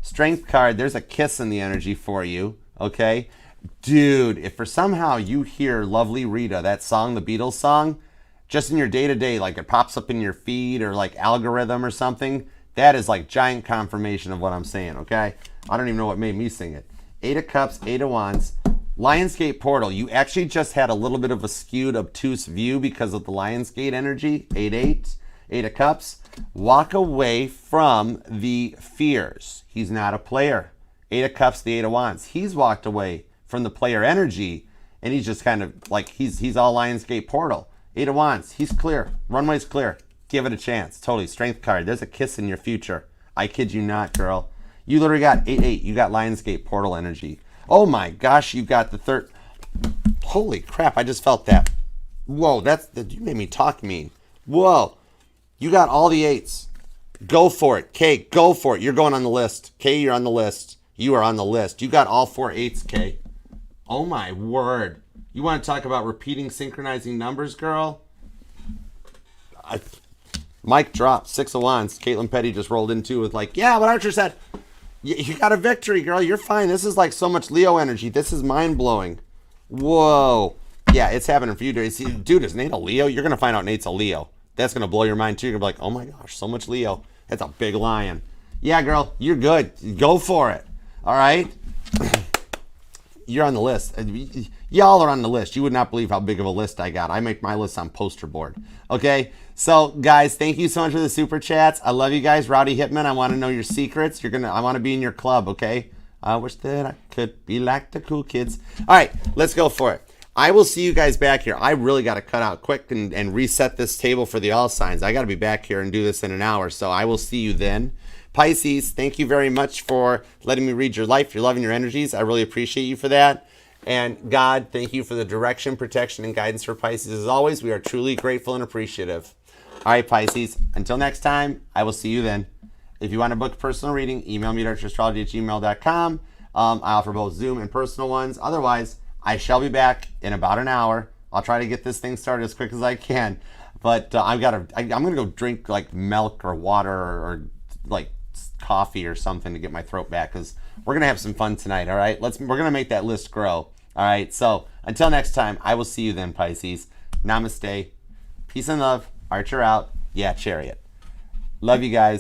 Strength card, there's a kiss in the energy for you, okay? Dude, if for somehow you hear Lovely Rita, that song, the Beatles song, just in your day-to-day, like it pops up in your feed or like algorithm or something, that is like giant confirmation of what I'm saying, okay? I don't even know what made me sing it. 8 of Cups, 8 of Wands. Lionsgate portal, you actually just had a little bit of a skewed, obtuse view because of the Lionsgate energy. 8-8, 8 of Cups. Walk away from the fears. He's not a player. 8 of Cups, the 8 of Wands. He's walked away from the player energy, and he's just kind of like, he's all Lionsgate portal. 8 of Wands, he's clear. Runway's clear. Give it a chance. Totally. Strength card. There's a kiss in your future. I kid you not, girl. You literally got 8-8. You got Lionsgate portal energy. Oh my gosh, you got the third. Holy crap, I just felt that. Whoa, you made me talk mean. Whoa, you got all the 8s. Go for it, Kay, go for it. You're going on the list. Kay, you're on the list. You are on the list. You got all 4 8s, Kay. Oh my word. You want to talk about repeating, synchronizing numbers, girl? Mic drop, 6 of Wands. Caitlin Petty just rolled in too with like, yeah, what Archer said. You got a victory, girl. You're fine. This is like so much Leo energy. This is mind-blowing. Whoa. Yeah, it's happening for you. Dude, is Nate a Leo? You're going to find out Nate's a Leo. That's going to blow your mind, too. You're going to be like, oh, my gosh, so much Leo. That's a big lion. Yeah, girl, you're good. Go for it. All right? You're on the list. Y'all are on the list. You would not believe how big of a list I got. I make my list on poster board. Okay? So, guys, thank you so much for the super chats. I love you guys. Rowdy Hitman, I want to know your secrets. I want to be in your club, okay? I wish that I could be like the cool kids. All right, let's go for it. I will see you guys back here. I really got to cut out quick and reset this table for the all signs. I got to be back here and do this in an hour, so I will see you then. Pisces, thank you very much for letting me read your life, your love, and your energies. I really appreciate you for that. And God, thank you for the direction, protection, and guidance for Pisces. As always, we are truly grateful and appreciative. All right, Pisces, until next time, I will see you then. If you want to book a personal reading, email me at archerastrology@gmail.com. I offer both Zoom and personal ones. Otherwise, I shall be back in about an hour. I'll try to get this thing started as quick as I can. But I'm going to go drink like milk or water or like coffee or something to get my throat back because we're going to have some fun tonight, all right? We're going to make that list grow, all right? So until next time, I will see you then, Pisces. Namaste. Peace and love. Archer out. Yeah, Chariot. Love you guys.